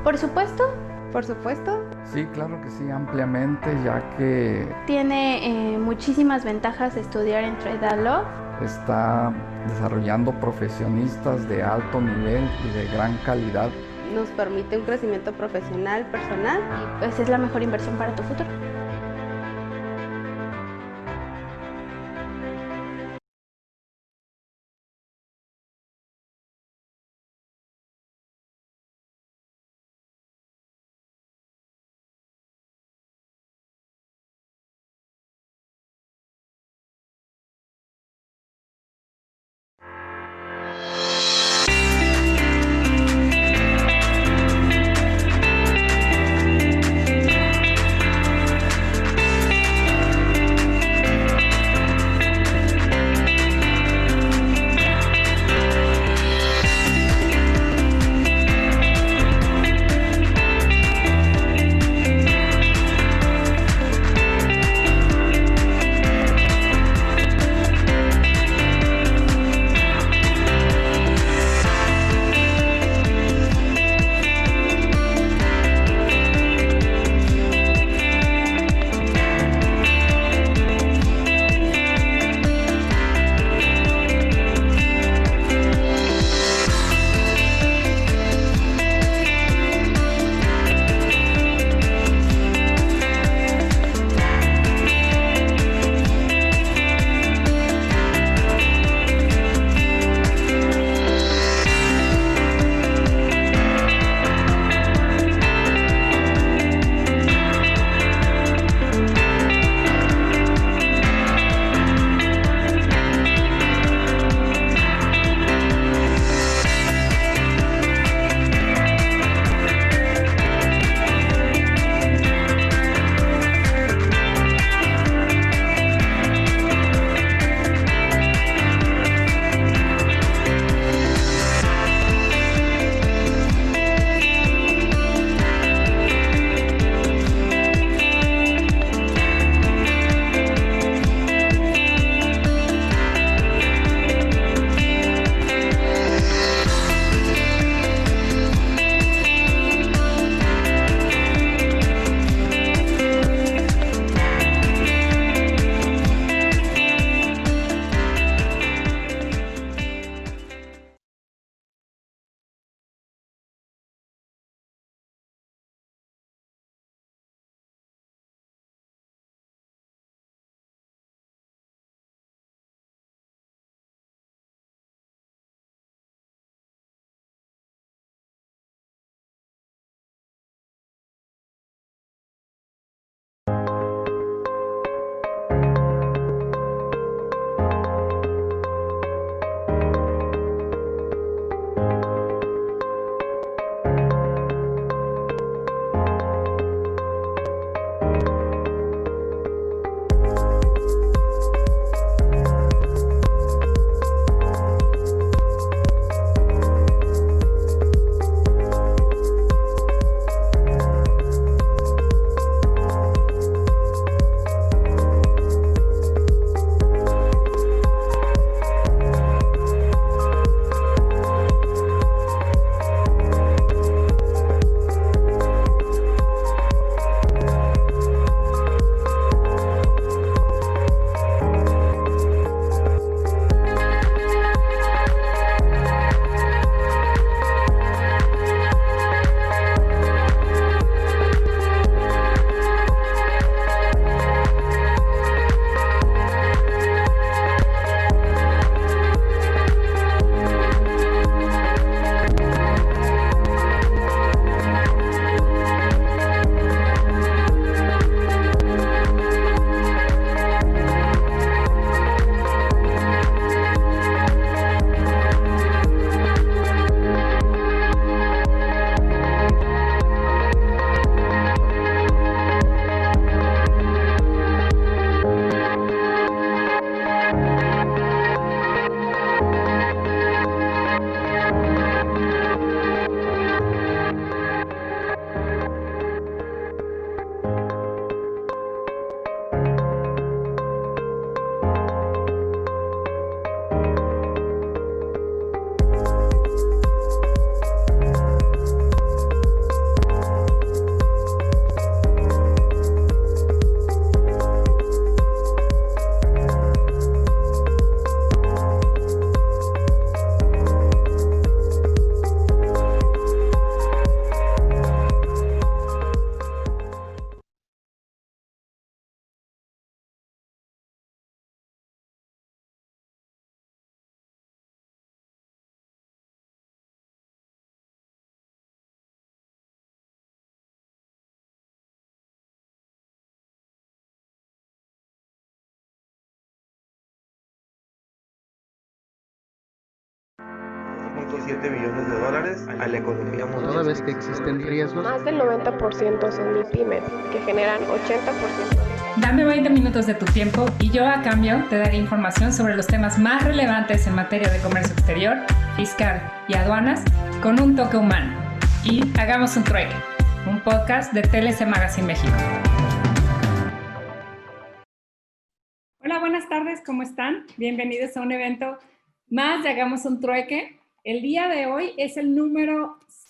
Por supuesto, Por supuesto. Sí, claro que sí, ampliamente, ya que tiene muchísimas ventajas estudiar en Tredalo. está desarrollando profesionistas de alto nivel y de gran calidad. Nos permite un crecimiento profesional, personal. Pues es la mejor inversión para tu futuro. $2.7 billones a la economía mundial. Toda vez que existen riesgos, Más del 90% son MIPYMES, que generan 80% de... Dame 20 minutos de tu tiempo y yo a cambio te daré información sobre los temas más relevantes en materia de comercio exterior, fiscal y aduanas con un toque humano. Y hagamos un trueque, un podcast de TLC Magazine México. Hola, buenas tardes, ¿cómo están? Bienvenidos a un evento más de Hagamos un Trueque. El día de hoy es el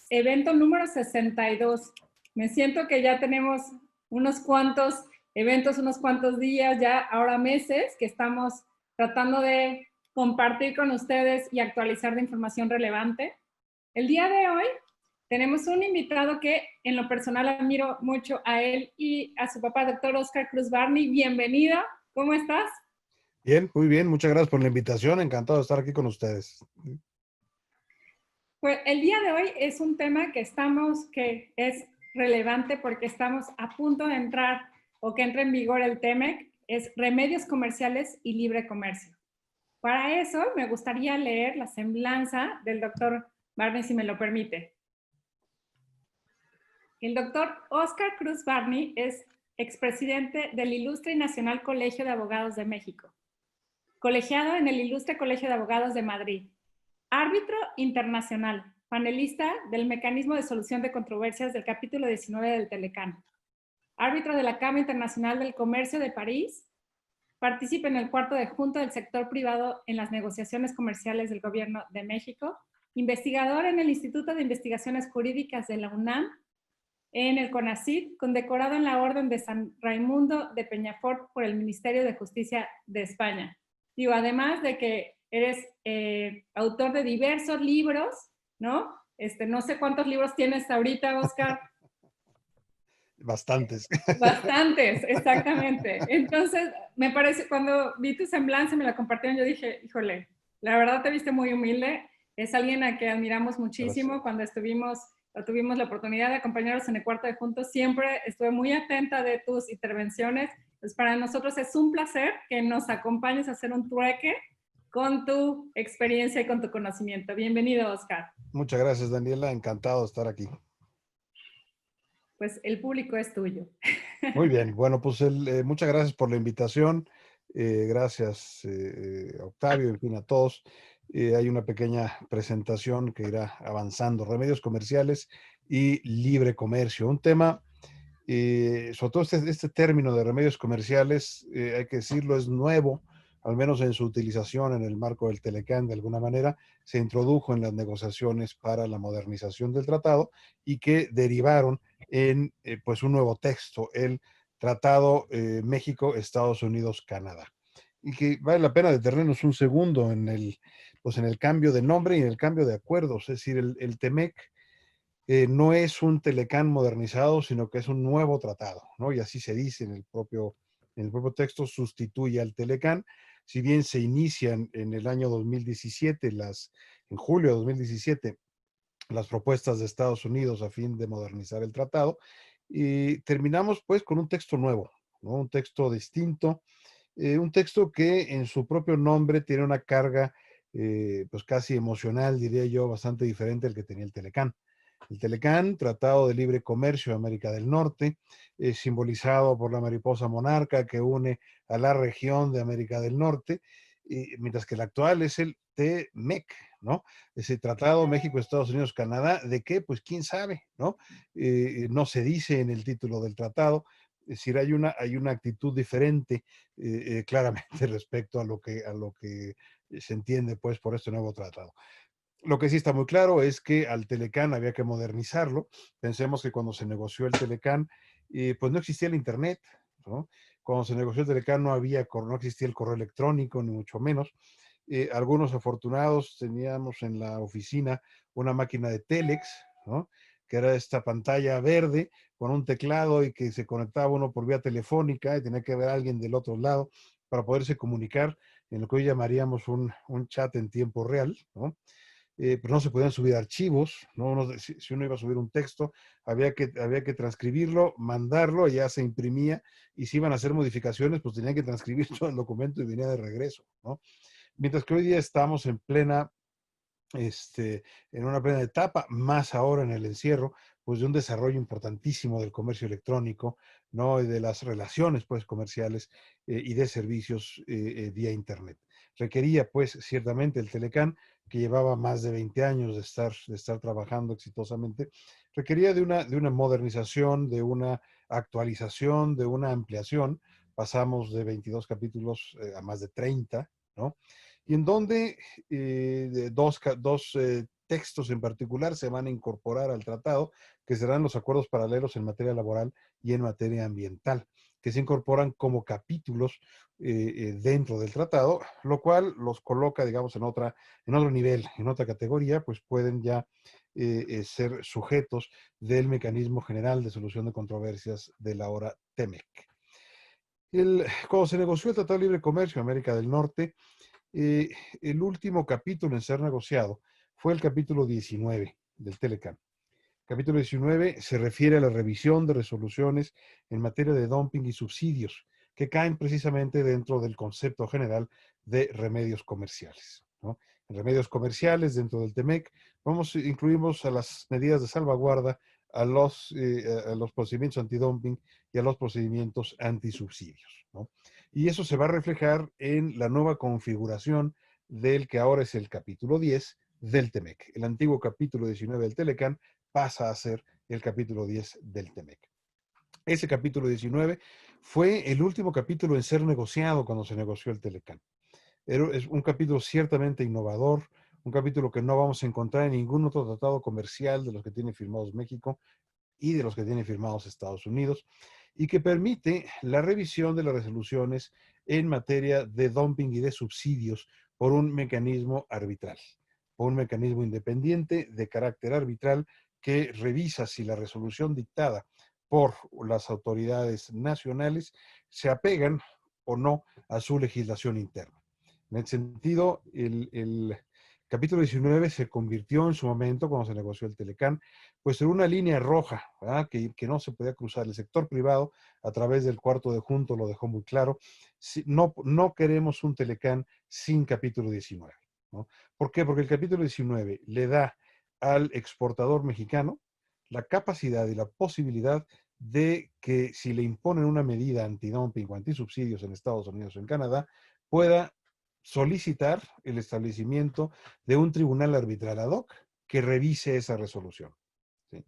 evento número 62. Me siento que ya tenemos unos cuantos eventos, unos cuantos días, ya ahora meses, que estamos tratando de compartir con ustedes y actualizar de información relevante. El día de hoy tenemos un invitado que en lo personal admiro mucho a él y a su papá, doctor Oscar Cruz Barney. Bienvenido, ¿cómo estás? Bien, muy bien, muchas gracias por la invitación, encantado de estar aquí con ustedes. Pues el día de hoy es un tema que es relevante porque estamos a punto de entrar o que entre en vigor el TEMEC, es remedios comerciales y libre comercio. Para eso me gustaría leer la semblanza del doctor Barney, si me lo permite. El doctor Oscar Cruz Barney es expresidente del Ilustre y Nacional Colegio de Abogados de México, colegiado en el Ilustre Colegio de Abogados de Madrid, árbitro internacional, panelista del Mecanismo de Solución de Controversias del capítulo 19 del Telecán, árbitro de la Cámara Internacional del Comercio de París, participa en el cuarto de Junta del Sector Privado en las negociaciones comerciales del Gobierno de México, investigador en el Instituto de Investigaciones Jurídicas de la UNAM, en el CONACYT, condecorado en la Orden de San Raimundo de Peñafort por el Ministerio de Justicia de España. Digo, además de que eres autor de diversos libros, ¿no? No sé cuántos libros tienes ahorita, Oscar. Bastantes. Bastantes, exactamente. Entonces, me parece, cuando vi tu semblanza y me la compartieron, yo dije, híjole, la verdad te viste muy humilde. Es alguien a que admiramos muchísimo. Gracias. Cuando tuvimos la oportunidad de acompañarnos en el cuarto de juntos, siempre estuve muy atenta de tus intervenciones. Pues para nosotros es un placer que nos acompañes a hacer un trueque con tu experiencia y con tu conocimiento. Bienvenido, Oscar. Muchas gracias, Daniela. Encantado de estar aquí. Pues el público es tuyo. Muy bien. Bueno, pues muchas gracias por la invitación. Gracias, Octavio, en fin, a todos. Hay una pequeña presentación que irá avanzando. Remedios comerciales y libre comercio. Un tema, sobre todo este término de remedios comerciales, hay que decirlo, es nuevo, al menos en su utilización en el marco del Telecán, de alguna manera, se introdujo en las negociaciones para la modernización del tratado y que derivaron en pues un nuevo texto, el Tratado México-Estados Unidos-Canadá. Y que vale la pena detenernos un segundo en el cambio de nombre y en el cambio de acuerdos. Es decir, el TEMEC no es un Telecán modernizado, sino que es un nuevo tratado, ¿no? Y así se dice en el propio texto, sustituye al Telecán. Si bien se inician en el año 2017, en julio de 2017, las propuestas de Estados Unidos a fin de modernizar el tratado, y terminamos pues con un texto nuevo, ¿no? Un texto distinto, un texto que en su propio nombre tiene una carga pues casi emocional, diría yo, bastante diferente al que tenía el Telecán. El Telecán, Tratado de Libre Comercio de América del Norte, simbolizado por la mariposa monarca que une a la región de América del Norte, mientras que el actual es el TEMEC, ¿no? Ese Tratado México, Estados Unidos, Canadá, ¿de qué? Pues quién sabe, ¿no? No se dice en el título del tratado. Es decir, hay una actitud diferente claramente respecto a lo que se entiende pues por este nuevo tratado. Lo que sí está muy claro es que al Telecán había que modernizarlo. Pensemos que cuando se negoció el Telecán, pues no existía el Internet, ¿no? Cuando se negoció el Telecán no existía el correo electrónico, ni mucho menos. Algunos afortunados teníamos en la oficina una máquina de Telex, ¿no? Que era esta pantalla verde con un teclado y que se conectaba uno por vía telefónica y tenía que ver a alguien del otro lado para poderse comunicar en lo que hoy llamaríamos un chat en tiempo real, ¿no? Pero no se podían subir archivos, ¿no? Si uno iba a subir un texto, había que transcribirlo, mandarlo, ya se imprimía, y si iban a hacer modificaciones, pues tenían que transcribir todo el documento y venía de regreso, ¿no? Mientras que hoy día estamos en plena en una plena etapa, más ahora en el encierro, pues de un desarrollo importantísimo del comercio electrónico, ¿no? Y de las relaciones, pues, comerciales y de servicios vía Internet. Requería, pues, ciertamente el Telecán, que llevaba más de 20 años de estar trabajando exitosamente, requería de una modernización, de una actualización, de una ampliación. Pasamos de 22 capítulos a más de 30, ¿no? Y en donde dos textos en particular se van a incorporar al tratado, que serán los acuerdos paralelos en materia laboral y en materia ambiental, que se incorporan como capítulos dentro del tratado, lo cual los coloca, digamos, en otro nivel, en otra categoría, pues pueden ya ser sujetos del mecanismo general de solución de controversias de la ahora TEMEC. Cuando se negoció el Tratado de Libre Comercio en América del Norte, el último capítulo en ser negociado fue el capítulo 19 del Telecán. Capítulo 19 se refiere a la revisión de resoluciones en materia de dumping y subsidios, que caen precisamente dentro del concepto general de remedios comerciales, ¿no? En remedios comerciales, dentro del TEMEC, incluimos a las medidas de salvaguarda, a los procedimientos antidumping y a los procedimientos antisubsidios, ¿no? Y eso se va a reflejar en la nueva configuración del que ahora es el capítulo 10 del TEMEC. El antiguo capítulo 19 del Telecán pasa a ser el capítulo 10 del TEMEC. Ese capítulo 19 fue el último capítulo en ser negociado cuando se negoció el Telecán. Es un capítulo ciertamente innovador, un capítulo que no vamos a encontrar en ningún otro tratado comercial de los que tiene firmados México y de los que tiene firmados Estados Unidos, y que permite la revisión de las resoluciones en materia de dumping y de subsidios por un mecanismo arbitral, por un mecanismo independiente de carácter arbitral que revisa si la resolución dictada por las autoridades nacionales se apegan o no a su legislación interna. En ese sentido, el capítulo 19 se convirtió en su momento, cuando se negoció el Telecán, pues en una línea roja, que no se podía cruzar. El sector privado, a través del cuarto de junto, lo dejó muy claro. No queremos un Telecán sin capítulo 19, ¿no? ¿Por qué? Porque el capítulo 19 le da al exportador mexicano la capacidad y la posibilidad de que, si le imponen una medida antidumping o antisubsidios en Estados Unidos o en Canadá, pueda solicitar el establecimiento de un tribunal arbitral ad hoc que revise esa resolución, ¿sí?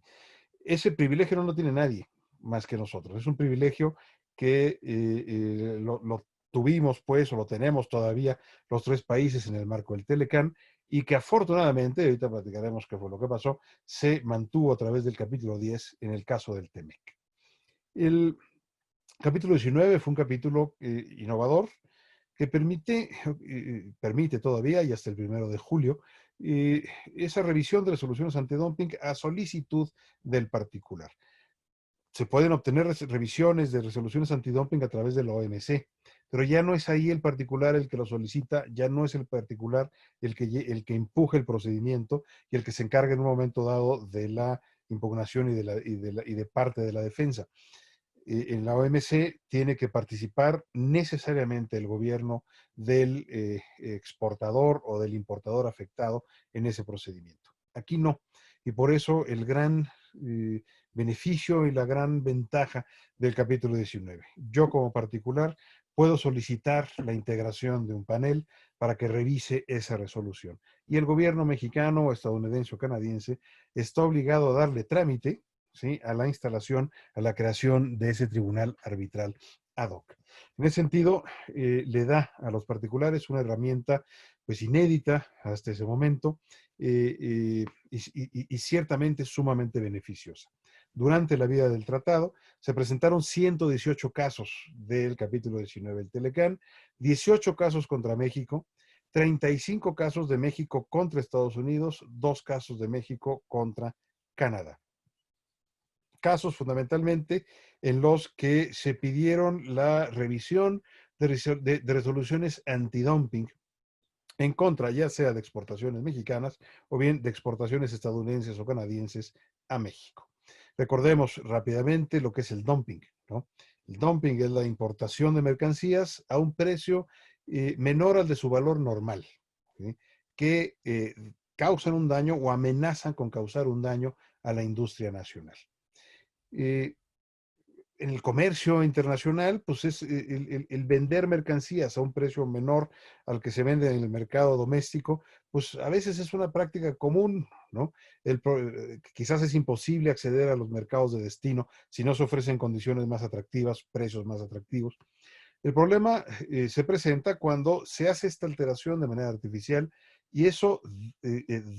Ese privilegio no lo tiene nadie más que nosotros. Es un privilegio que lo tuvimos, pues, o lo tenemos todavía los tres países en el marco del Telecán, y que afortunadamente, ahorita platicaremos qué fue lo que pasó, se mantuvo a través del capítulo 10 en el caso del TEMEC. El capítulo 19 fue un capítulo innovador, que permite todavía, y hasta el 1 de julio, esa revisión de resoluciones antidumping a solicitud del particular. Se pueden obtener revisiones de resoluciones antidumping a través de la OMC, pero ya no es ahí el particular el que lo solicita, ya no es el particular el que empuje el procedimiento y el que se encarga en un momento dado de la impugnación y de parte de la defensa. En la OMC tiene que participar necesariamente el gobierno del exportador o del importador afectado en ese procedimiento. Aquí no. Y por eso el gran beneficio y la gran ventaja del capítulo 19. Yo, como particular, puedo solicitar la integración de un panel para que revise esa resolución. Y el gobierno mexicano, estadounidense o canadiense está obligado a darle trámite, ¿sí?, a la instalación, a la creación de ese tribunal arbitral ad hoc. En ese sentido, le da a los particulares una herramienta, pues, inédita hasta ese momento, y ciertamente sumamente beneficiosa. Durante la vida del tratado se presentaron 118 casos del capítulo 19 del Telecán, 18 casos contra México, 35 casos de México contra Estados Unidos, 2 casos de México contra Canadá. Casos fundamentalmente en los que se pidieron la revisión de resoluciones antidumping en contra, ya sea de exportaciones mexicanas o bien de exportaciones estadounidenses o canadienses a México. Recordemos rápidamente lo que es el dumping, ¿no? El dumping es la importación de mercancías a un precio menor al de su valor normal, ¿sí?, que causan un daño o amenazan con causar un daño a la industria nacional. En el comercio internacional, pues es el vender mercancías a un precio menor al que se vende en el mercado doméstico, pues a veces es una práctica común, ¿no? Quizás es imposible acceder a los mercados de destino si no se ofrecen condiciones más atractivas, precios más atractivos. El problema se presenta cuando se hace esta alteración de manera artificial y eso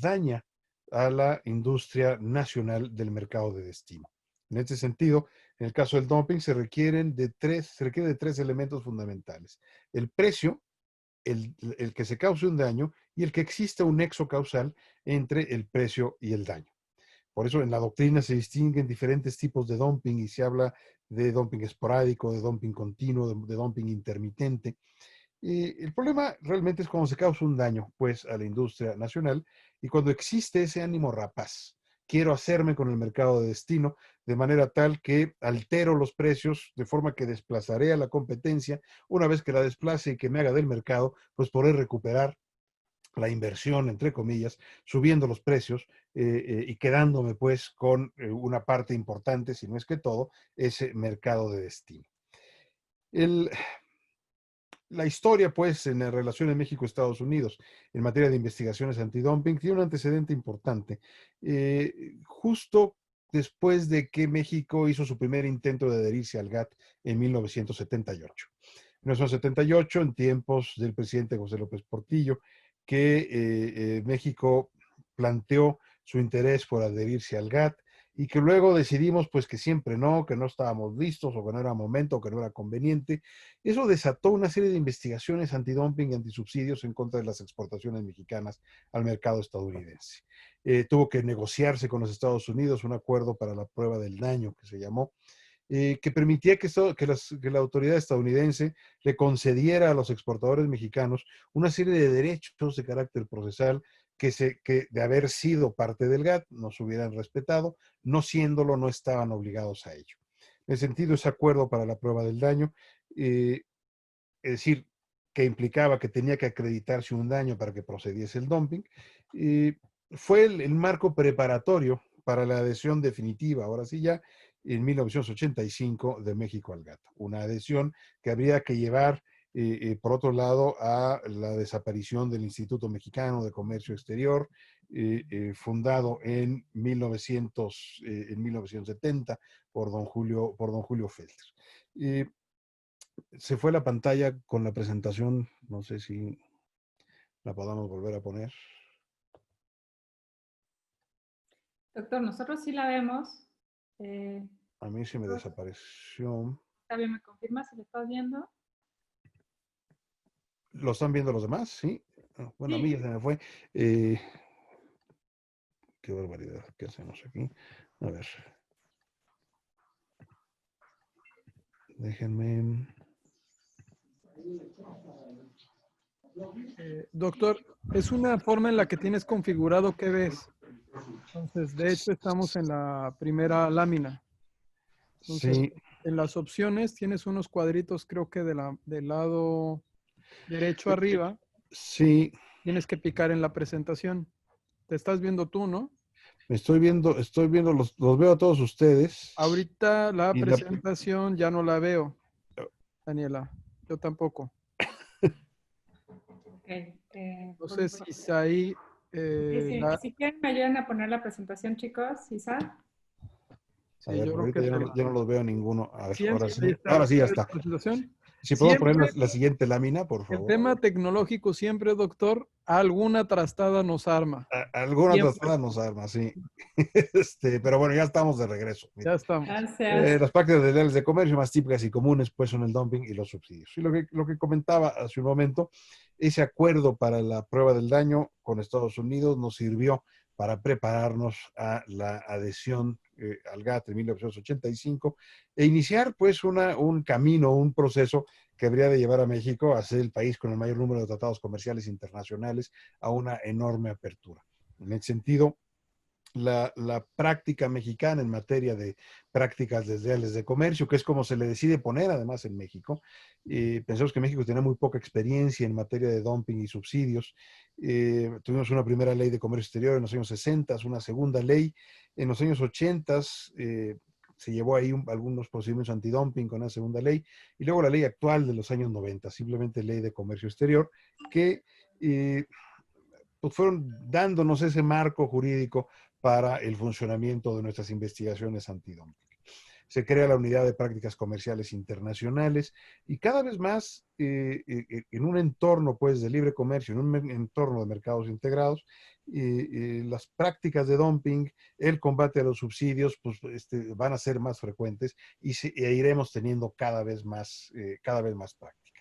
daña a la industria nacional del mercado de destino. En este sentido, en el caso del dumping se requiere de tres elementos fundamentales. El precio, el que se cause un daño y el que exista un nexo causal entre el precio y el daño. Por eso en la doctrina se distinguen diferentes tipos de dumping y se habla de dumping esporádico, de dumping continuo, de dumping intermitente. El problema realmente es cuando se causa un daño, pues, a la industria nacional y cuando existe ese ánimo rapaz. Quiero hacerme con el mercado de destino de manera tal que altero los precios de forma que desplazaré a la competencia. Una vez que la desplace y que me haga del mercado, pues podré recuperar la inversión, entre comillas, subiendo los precios y quedándome pues con una parte importante, si no es que todo, ese mercado de destino. La historia, pues, en la relación de México-Estados Unidos en materia de investigaciones antidumping tiene un antecedente importante. Justo después de que México hizo su primer intento de adherirse al GATT en 1978. En 1978, en tiempos del presidente José López Portillo, que México planteó su interés por adherirse al GATT y que luego decidimos pues que siempre no, que no estábamos listos o que no era momento o que no era conveniente. Eso desató una serie de investigaciones antidumping y antisubsidios en contra de las exportaciones mexicanas al mercado estadounidense. Tuvo que negociarse con los Estados Unidos un acuerdo para la prueba del daño, que se llamó, que permitía que la autoridad estadounidense le concediera a los exportadores mexicanos una serie de derechos de carácter procesal que de haber sido parte del GATT nos hubieran respetado, no siéndolo, no estaban obligados a ello. En ese sentido, ese acuerdo para la prueba del daño, es decir, que implicaba que tenía que acreditarse un daño para que procediese el dumping, fue el marco preparatorio para la adhesión definitiva, ahora sí ya, en 1985 de México al GATT. Una adhesión que habría que llevar, por otro lado, a la desaparición del Instituto Mexicano de Comercio Exterior, fundado en 1970 por don Julio Felter. Se fue la pantalla con la presentación, no sé si la podamos volver a poner. Doctor, nosotros sí la vemos. A mí se me desapareció. ¿Está bien? ¿Me confirma si lo estás viendo? ¿Lo están viendo los demás? Sí. Bueno, sí. A mí ya se me fue. Qué barbaridad. ¿Qué hacemos aquí? A ver. Déjenme. Doctor, es una forma en la que tienes configurado qué ves. Entonces, de hecho, estamos en la primera lámina. Entonces, sí. En las opciones tienes unos cuadritos, creo que del lado derecho arriba. Sí. Tienes que picar en la presentación. Te estás viendo tú, ¿no? Estoy viendo, los veo a todos ustedes. Ahorita la presentación ya no la veo, Daniela. Yo tampoco. No sé si Isaí... Si quieren me ayudan a poner la presentación, chicos. Isa. Sí, yo creo que yo no los veo ninguno. A ver, ¿Sí? Ahora sí ya está. Si podemos poner la siguiente lámina, por favor. El tema tecnológico siempre, doctor, alguna trastada nos arma. Alguna trastada nos arma, sí. Pero bueno, ya estamos de regreso. Ya estamos. Las prácticas desleales de comercio más típicas y comunes pues son el dumping y los subsidios. Y lo que comentaba hace un momento, ese acuerdo para la prueba del daño con Estados Unidos nos sirvió para prepararnos a la adhesión al GATT en 1985 e iniciar pues un camino, un proceso que habría de llevar a México a ser el país con el mayor número de tratados comerciales internacionales a una enorme apertura. En ese sentido, la práctica mexicana en materia de prácticas desleales de comercio, que es como se le decide poner además en México. Pensamos que México tenía muy poca experiencia en materia de dumping y subsidios. Tuvimos una primera ley de comercio exterior en los años 60, una segunda ley en los años 80. Se llevó ahí algunos procedimientos antidumping con la segunda ley, y luego la ley actual de los años 90, simplemente ley de comercio exterior, que pues fueron dándonos ese marco jurídico para el funcionamiento de nuestras investigaciones antidumping. Se crea la Unidad de Prácticas Comerciales Internacionales, y cada vez más en un entorno pues de libre comercio, en un entorno de mercados integrados, las prácticas de dumping, el combate a los subsidios, pues van a ser más frecuentes, e iremos teniendo cada vez más práctica.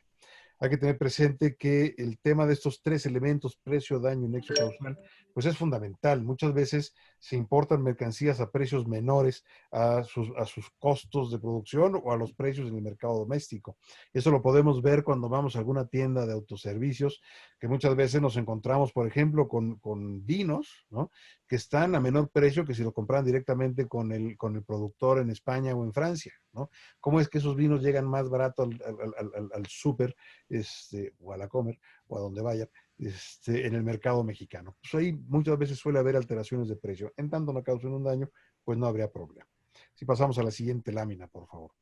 Hay que tener presente que el tema de estos tres elementos, precio, daño y nexo causal, pues es fundamental. Muchas veces se importan mercancías a precios menores a sus costos de producción o a los precios en el mercado doméstico. Eso lo podemos ver cuando vamos a alguna tienda de autoservicios, que muchas veces nos encontramos, por ejemplo, con vinos, ¿no?, que están a menor precio que si lo compran directamente con el productor en España o en Francia, ¿no? ¿Cómo es que esos vinos llegan más barato al súper, o a la comer, o a donde vayan, en el mercado mexicano? Pues ahí muchas veces suele haber alteraciones de precio. En tanto no causen un daño, pues no habría problema. Si pasamos a la siguiente lámina, por favor.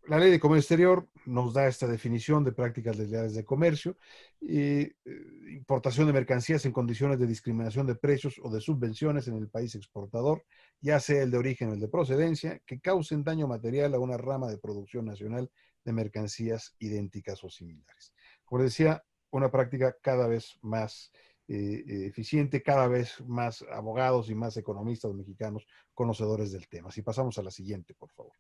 La Ley de Comercio Exterior nos da esta definición de prácticas desleales de comercio: importación de mercancías en condiciones de discriminación de precios o de subvenciones en el país exportador, ya sea el de origen o el de procedencia, que causen daño material a una rama de producción nacional de mercancías idénticas o similares. Como les decía, una práctica cada vez más eficiente, cada vez más abogados y más economistas mexicanos conocedores del tema. Si pasamos a la siguiente, por favor.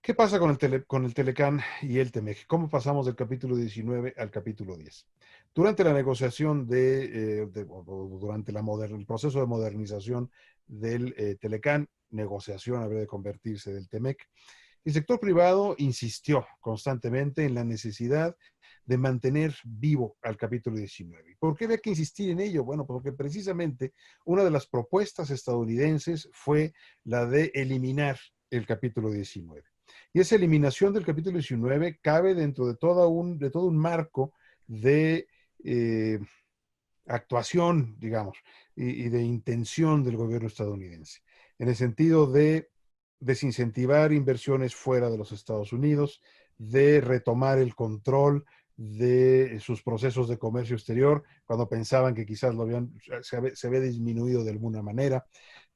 ¿Qué pasa con el Telecán y el TEMEC? ¿Cómo pasamos del capítulo 19 al capítulo 10? Durante la negociación durante el proceso de modernización del Telecán, negociación habría de convertirse del TEMEC, el sector privado insistió constantemente en la necesidad de mantener vivo al capítulo 19. ¿Por qué había que insistir en ello? Bueno, porque precisamente una de las propuestas estadounidenses fue la de eliminar el capítulo 19. Y esa eliminación del capítulo 19 cabe dentro de todo un marco de actuación, digamos, y de intención del gobierno estadounidense, en el sentido de desincentivar inversiones fuera de los Estados Unidos, de retomar el control de sus procesos de comercio exterior, cuando pensaban que quizás se había disminuido de alguna manera,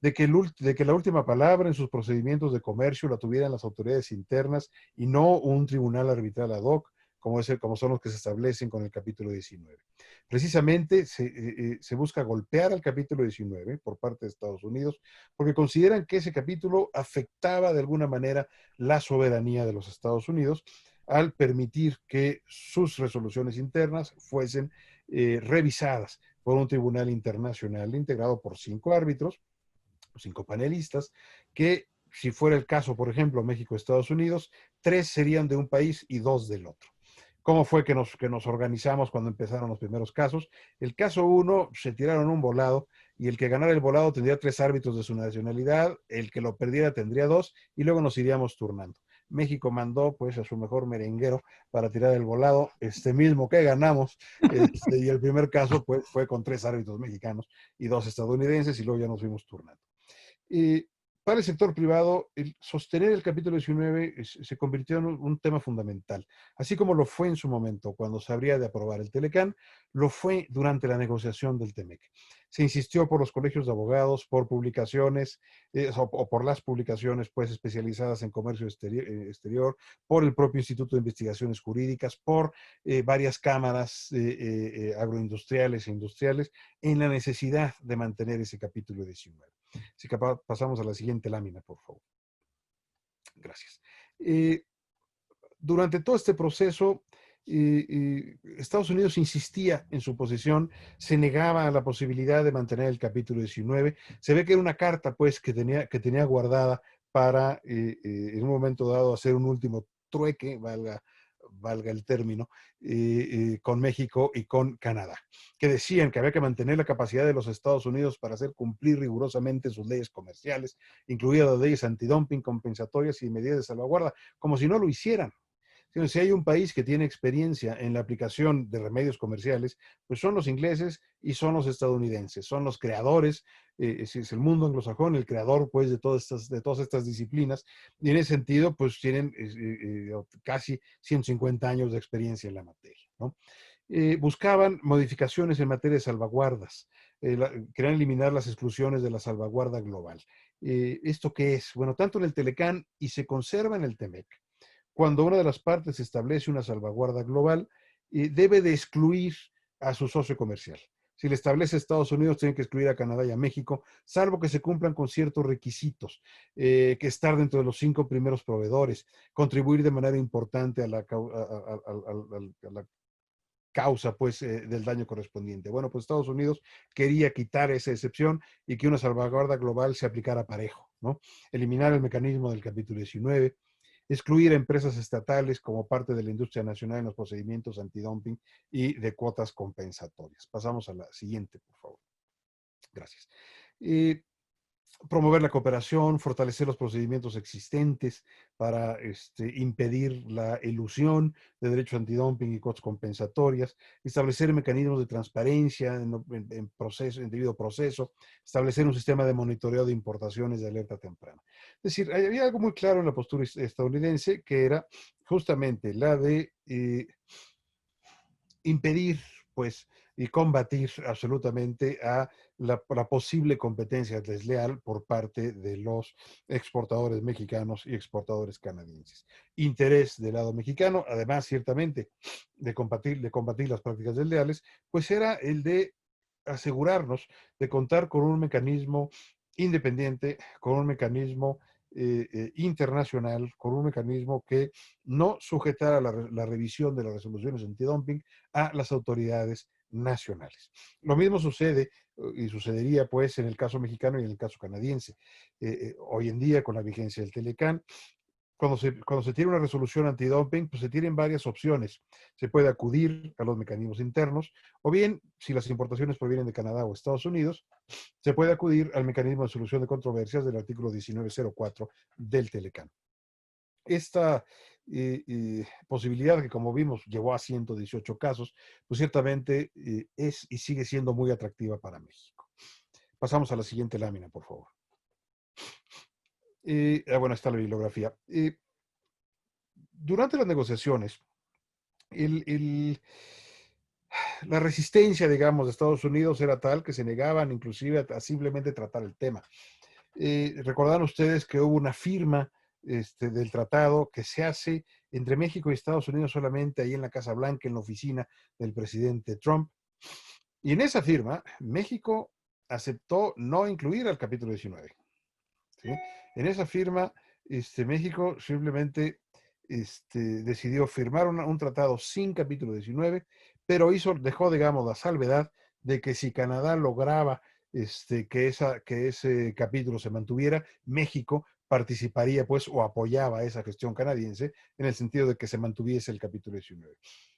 de que la última palabra en sus procedimientos de comercio la tuvieran las autoridades internas y no un tribunal arbitral ad hoc, como son los que se establecen con el capítulo 19. Precisamente se busca golpear al capítulo 19 por parte de Estados Unidos, porque consideran que ese capítulo afectaba de alguna manera la soberanía de los Estados Unidos, al permitir que sus resoluciones internas fuesen revisadas por un tribunal internacional integrado por 5 árbitros, 5 panelistas, que si fuera el caso, por ejemplo, México-Estados Unidos, 3 serían de un país y 2 del otro. ¿Cómo fue que nos organizamos cuando empezaron los primeros casos? El caso 1, se tiraron un volado, y el que ganara el volado tendría 3 árbitros de su nacionalidad, el que lo perdiera tendría 2, y luego nos iríamos turnando. México mandó pues a su mejor merenguero para tirar el volado, mismo que ganamos, y el primer caso pues fue con 3 árbitros mexicanos y 2 estadounidenses, y luego ya nos fuimos turnando. Para el sector privado, el sostener el capítulo 19 se convirtió en un tema fundamental, así como lo fue en su momento cuando se habría de aprobar el Telecán, lo fue durante la negociación del TEMEC. Se insistió por los colegios de abogados, por publicaciones, o por las publicaciones pues especializadas en comercio exterior, por el propio Instituto de Investigaciones Jurídicas, por varias cámaras agroindustriales e industriales, en la necesidad de mantener ese capítulo 19. Si pasamos a la siguiente lámina, por favor. Gracias. Durante todo este proceso, Estados Unidos insistía en su posición, se negaba a la posibilidad de mantener el capítulo 19. Se ve que era una carta, pues, que tenía guardada para, en un momento dado, hacer un último trueque, valga valga el término, con México y con Canadá, que decían que había que mantener la capacidad de los Estados Unidos para hacer cumplir rigurosamente sus leyes comerciales, incluidas las leyes antidumping, compensatorias y medidas de salvaguarda, como si no lo hicieran. Si hay un país que tiene experiencia en la aplicación de remedios comerciales, pues son los ingleses y son los estadounidenses, son los creadores, es el mundo anglosajón, el creador pues de todas estas disciplinas, y en ese sentido pues tienen casi 150 años de experiencia en la materia, ¿no? Buscaban modificaciones en materia de salvaguardas, querían eliminar las exclusiones de la salvaguarda global. ¿Esto qué es? Bueno, tanto en el Telecán y se conserva en el TEMEC, cuando una de las partes establece una salvaguarda global, debe de excluir a su socio comercial. Si le establece Estados Unidos, tiene que excluir a Canadá y a México, salvo que se cumplan con ciertos requisitos, que estar dentro de los 5 primeros proveedores, contribuir de manera importante a la causa pues, del daño correspondiente. Bueno, pues Estados Unidos quería quitar esa excepción y que una salvaguarda global se aplicara parejo, ¿no? Eliminar el mecanismo del capítulo 19, excluir a empresas estatales como parte de la industria nacional en los procedimientos antidumping y de cuotas compensatorias. Pasamos a la siguiente, por favor. Gracias. Promover la cooperación, fortalecer los procedimientos existentes para impedir la elusión de derechos antidumping y cuotas compensatorias, establecer mecanismos de transparencia en debido proceso, establecer un sistema de monitoreo de importaciones de alerta temprana. Es decir, había algo muy claro en la postura estadounidense, que era justamente la de impedir, pues, y combatir absolutamente a la posible competencia desleal por parte de los exportadores mexicanos y exportadores canadienses. Interés del lado mexicano, además, ciertamente, de combatir las prácticas desleales, pues era el de asegurarnos de contar con un mecanismo independiente, con un mecanismo internacional, con un mecanismo que no sujetara la revisión de las resoluciones antidumping a las autoridades nacionales. Lo mismo sucede y sucedería pues en el caso mexicano y en el caso canadiense. Hoy en día, con la vigencia del Telecán, cuando se tiene una resolución antidumping, pues se tienen varias opciones. Se puede acudir a los mecanismos internos, o bien, si las importaciones provienen de Canadá o Estados Unidos, se puede acudir al mecanismo de solución de controversias del artículo 1904 del Telecán. Esta posibilidad, que como vimos llegó a 118 casos, pues ciertamente es y sigue siendo muy atractiva para México. Pasamos a la siguiente lámina, por favor. Bueno, está la bibliografía. Durante las negociaciones, la resistencia, digamos, de Estados Unidos era tal que se negaban inclusive a simplemente tratar el tema. Recordarán ustedes que hubo una firma del tratado que se hace entre México y Estados Unidos solamente ahí en la Casa Blanca, en la oficina del presidente Trump. Y en esa firma, México aceptó no incluir al capítulo 19. ¿Sí? En esa firma, México simplemente decidió firmar un tratado sin capítulo 19, pero dejó, digamos, la salvedad de que si Canadá lograba que ese capítulo se mantuviera, México participaría, pues, o apoyaba esa gestión canadiense en el sentido de que se mantuviese el capítulo 19.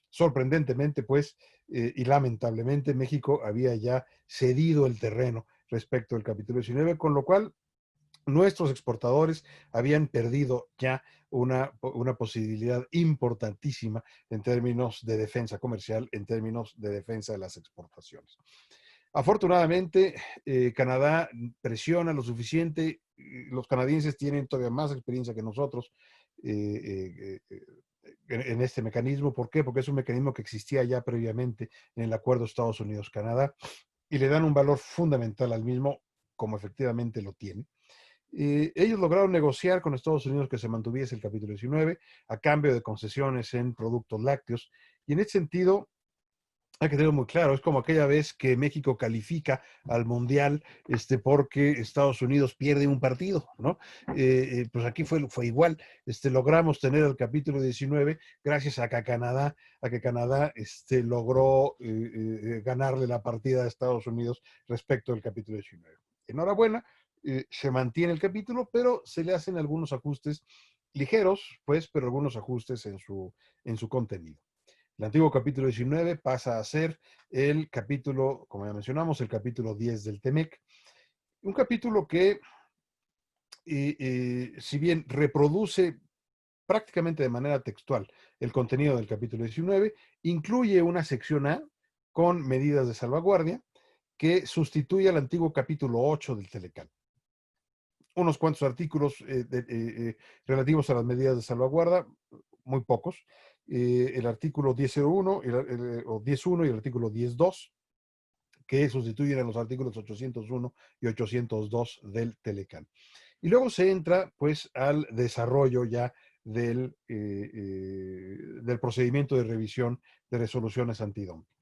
Sorprendentemente, pues, y lamentablemente, México había ya cedido el terreno respecto al capítulo 19, con lo cual nuestros exportadores habían perdido ya una posibilidad importantísima en términos de defensa comercial, en términos de defensa de las exportaciones. Afortunadamente, Canadá presiona lo suficiente. Los canadienses tienen todavía más experiencia que nosotros en este mecanismo. ¿Por qué? Porque es un mecanismo que existía ya previamente en el acuerdo Estados Unidos-Canadá y le dan un valor fundamental al mismo, como efectivamente lo tiene. Ellos lograron negociar con Estados Unidos que se mantuviese el capítulo 19 a cambio de concesiones en productos lácteos, y en ese sentido hay que tenerlo muy claro. Es como aquella vez que México califica al Mundial porque Estados Unidos pierde un partido, ¿no? Pues aquí fue igual. Logramos tener el capítulo 19 gracias a que Canadá logró ganarle la partida a Estados Unidos respecto del capítulo 19. Enhorabuena. Se mantiene el capítulo, pero se le hacen algunos ajustes ligeros, pues, pero algunos ajustes en su contenido. El antiguo capítulo 19 pasa a ser el capítulo, como ya mencionamos, el capítulo 10 del TEMEC. Un capítulo que, si bien reproduce prácticamente de manera textual el contenido del capítulo 19, incluye una sección A con medidas de salvaguardia que sustituye al antiguo capítulo 8 del Telecán. Unos cuantos artículos relativos a las medidas de salvaguarda, muy pocos. El artículo 10.01 o 10.1 y el artículo 10.2, que sustituyen a los artículos 801 y 802 del Telecán. Y luego se entra pues al desarrollo ya del procedimiento de revisión de resoluciones antidumping.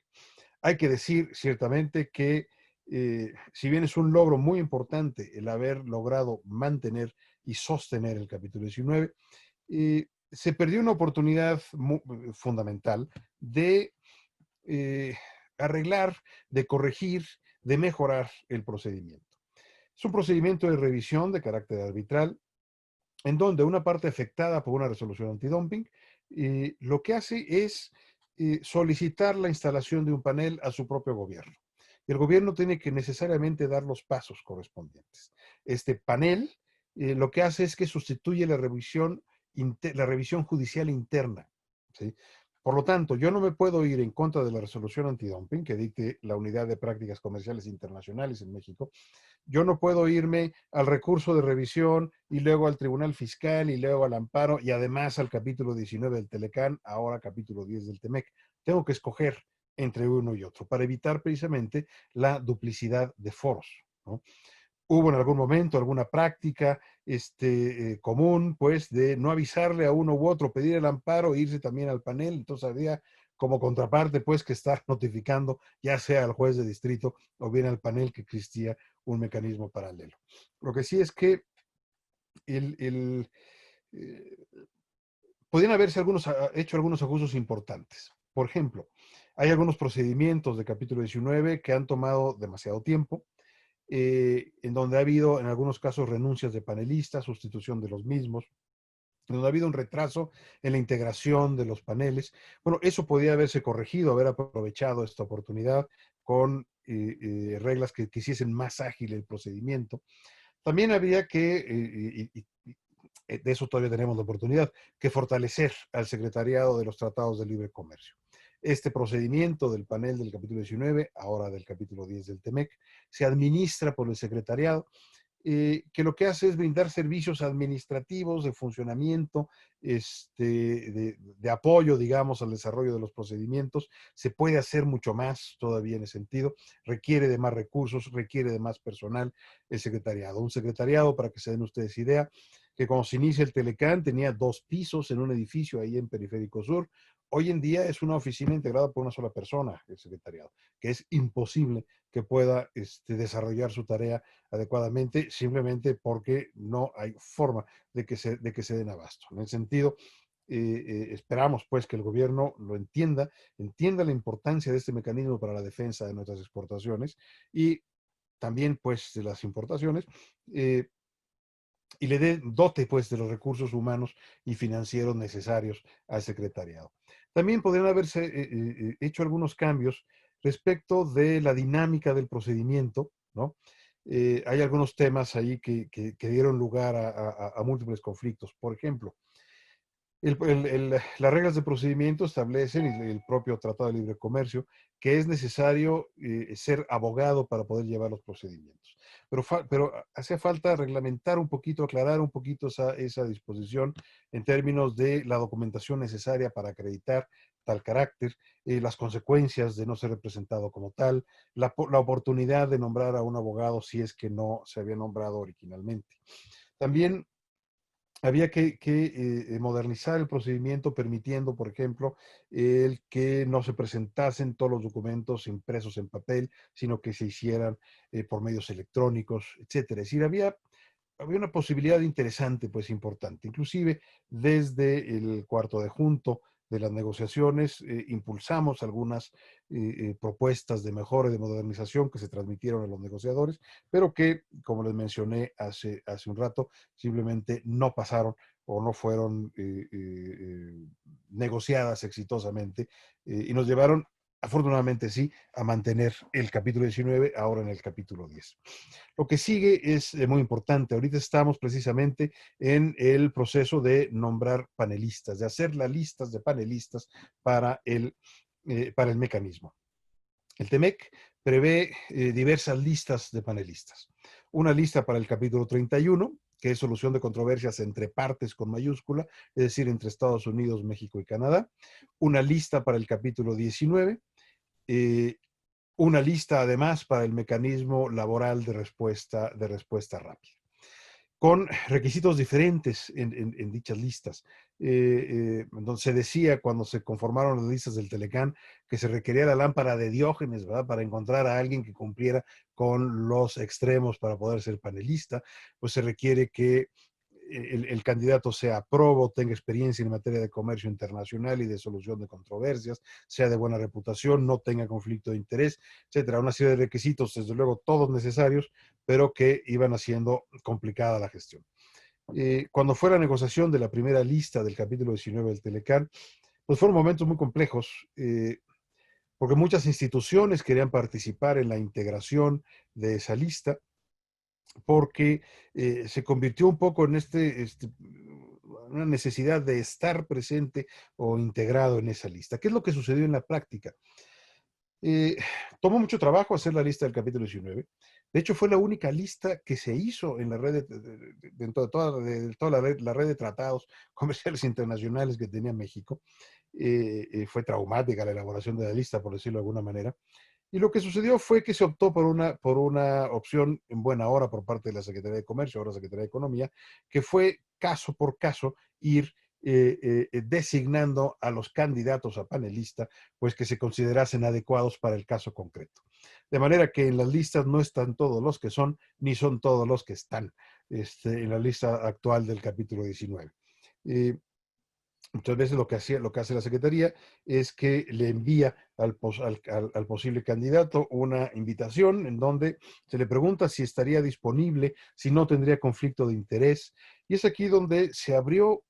Hay que decir ciertamente que si bien es un logro muy importante el haber logrado mantener y sostener el capítulo 19, se perdió una oportunidad fundamental de arreglar, de corregir, de mejorar el procedimiento. Es un procedimiento de revisión de carácter arbitral, en donde una parte afectada por una resolución antidumping lo que hace es solicitar la instalación de un panel a su propio gobierno. Y el gobierno tiene que necesariamente dar los pasos correspondientes. Este panel lo que hace es que sustituye la revisión judicial interna, ¿sí? Por lo tanto, yo no me puedo ir en contra de la resolución antidumping que dicte la Unidad de Prácticas Comerciales Internacionales en México. Yo no puedo irme al recurso de revisión y luego al Tribunal Fiscal y luego al amparo y además al capítulo 19 del Telecán, ahora capítulo 10 del TEMEC. Tengo que escoger entre uno y otro para evitar precisamente la duplicidad de foros, ¿no? Hubo en algún momento alguna práctica común, pues, de no avisarle a uno u otro, pedir el amparo e irse también al panel. Entonces había como contraparte, pues, que estar notificando ya sea al juez de distrito o bien al panel que existía un mecanismo paralelo. Lo que sí es que podrían haberse hecho algunos ajustes importantes. Por ejemplo, hay algunos procedimientos de capítulo 19 que han tomado demasiado tiempo, en donde ha habido en algunos casos renuncias de panelistas, sustitución de los mismos, donde ha habido un retraso en la integración de los paneles. Bueno, eso podría haberse corregido, haber aprovechado esta oportunidad con reglas que hiciesen más ágil el procedimiento. También habría que, de eso todavía tenemos la oportunidad, que fortalecer al secretariado de los tratados de libre comercio. Este procedimiento del panel del capítulo 19, ahora del capítulo 10 del TEMEC, se administra por el secretariado, que lo que hace es brindar servicios administrativos de funcionamiento, de apoyo, digamos, al desarrollo de los procedimientos. Se puede hacer mucho más todavía en ese sentido. Requiere de más recursos, requiere de más personal el secretariado. Un secretariado, para que se den ustedes idea, que cuando se inicia el Telecán tenía 2 pisos en un edificio ahí en Periférico Sur. Hoy en día es una oficina integrada por una sola persona, el secretariado, que es imposible que pueda desarrollar su tarea adecuadamente, simplemente porque no hay forma de que se den abasto. En ese sentido, esperamos pues que el gobierno lo entienda la importancia de este mecanismo para la defensa de nuestras exportaciones y también pues de las importaciones, y le dé dote pues de los recursos humanos y financieros necesarios al secretariado. También podrían haberse hecho algunos cambios respecto de la dinámica del procedimiento, ¿no? Hay algunos temas ahí que dieron lugar a múltiples conflictos. Por ejemplo, las reglas de procedimiento establecen, y el propio Tratado de Libre Comercio, que es necesario ser abogado para poder llevar los procedimientos. Pero hacía falta reglamentar un poquito, aclarar un poquito esa disposición en términos de la documentación necesaria para acreditar tal carácter, las consecuencias de no ser representado como tal, la oportunidad de nombrar a un abogado si es que no se había nombrado originalmente. También había que modernizar el procedimiento permitiendo, por ejemplo, el que no se presentasen todos los documentos impresos en papel, sino que se hicieran por medios electrónicos, etcétera. Es decir, había una posibilidad interesante, pues importante. Inclusive desde el cuarto de junto de las negociaciones impulsamos algunas propuestas de mejora y de modernización que se transmitieron a los negociadores, pero que, como les mencioné hace un rato, simplemente no pasaron o no fueron negociadas exitosamente y nos llevaron, afortunadamente sí, a mantener el capítulo 19 ahora en el capítulo 10. Lo que sigue es muy importante. Ahorita estamos precisamente en el proceso de nombrar panelistas, de hacer las listas de panelistas para el mecanismo. El TEMEC prevé diversas listas de panelistas. Una lista para el capítulo 31, que es solución de controversias entre partes con mayúscula, es decir, entre Estados Unidos, México y Canadá. Una lista para el capítulo 19. Una lista además para el mecanismo laboral de respuesta rápida, con requisitos diferentes en dichas listas. Donde se decía cuando se conformaron las listas del Telecán que se requería la lámpara de Diógenes, ¿verdad? Para encontrar a alguien que cumpliera con los extremos para poder ser panelista, pues se requiere que el candidato sea probo, tenga experiencia en materia de comercio internacional y de solución de controversias, sea de buena reputación, no tenga conflicto de interés, etcétera. Una serie de requisitos, desde luego, todos necesarios, pero que iban haciendo complicada la gestión. Cuando fue la negociación de la primera lista del capítulo 19 del Telecán, pues fueron momentos muy complejos, porque muchas instituciones querían participar en la integración de esa lista, porque se convirtió un poco en una necesidad de estar presente o integrado en esa lista. ¿Qué es lo que sucedió en la práctica? Tomó mucho trabajo hacer la lista del capítulo 19. De hecho, fue la única lista que se hizo en la red, dentro de toda la red de tratados comerciales internacionales que tenía México. Fue traumática la elaboración de la lista, por decirlo de alguna manera. Y lo que sucedió fue que se optó por una opción en buena hora por parte de la Secretaría de Comercio, ahora Secretaría de Economía, que fue caso por caso ir designando a los candidatos a panelista, pues que se considerasen adecuados para el caso concreto. De manera que en las listas no están todos los que son, ni son todos los que están en la lista actual del capítulo 19. Muchas veces lo que hace la Secretaría es que le envía al posible candidato una invitación en donde se le pregunta si estaría disponible, si no tendría conflicto de interés. Y es aquí donde se abrió,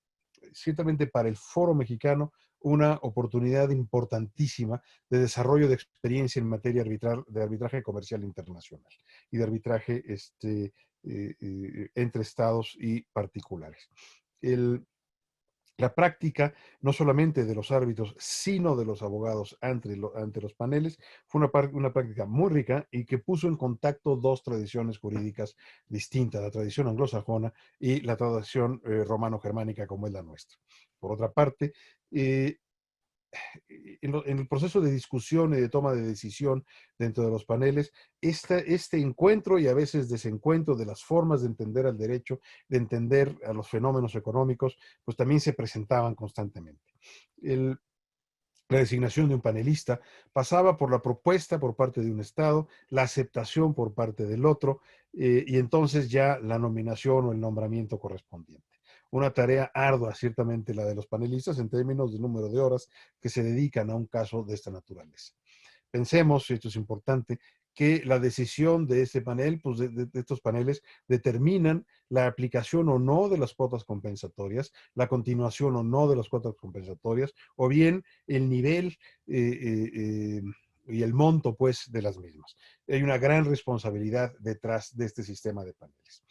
ciertamente para el Foro Mexicano, una oportunidad importantísima de desarrollo de experiencia en materia de arbitraje comercial internacional y de arbitraje entre estados y particulares. La práctica, no solamente de los árbitros, sino de los abogados ante los paneles, fue una práctica muy rica y que puso en contacto dos tradiciones jurídicas distintas, la tradición anglosajona y la tradición romano-germánica como es la nuestra. Por otra parte, en el proceso de discusión y de toma de decisión dentro de los paneles, este encuentro y a veces desencuentro de las formas de entender al derecho, de entender a los fenómenos económicos, pues también se presentaban constantemente. La designación de un panelista pasaba por la propuesta por parte de un Estado, la aceptación por parte del otro, y entonces ya la nominación o el nombramiento correspondiente. Una tarea ardua, ciertamente, la de los panelistas en términos de número de horas que se dedican a un caso de esta naturaleza. Pensemos, y esto es importante, que la decisión de este panel, pues de estos paneles, determinan la aplicación o no de las cuotas compensatorias, la continuación o no de las cuotas compensatorias, o bien el nivel y el monto, pues, de las mismas. Hay una gran responsabilidad detrás de este sistema de paneles.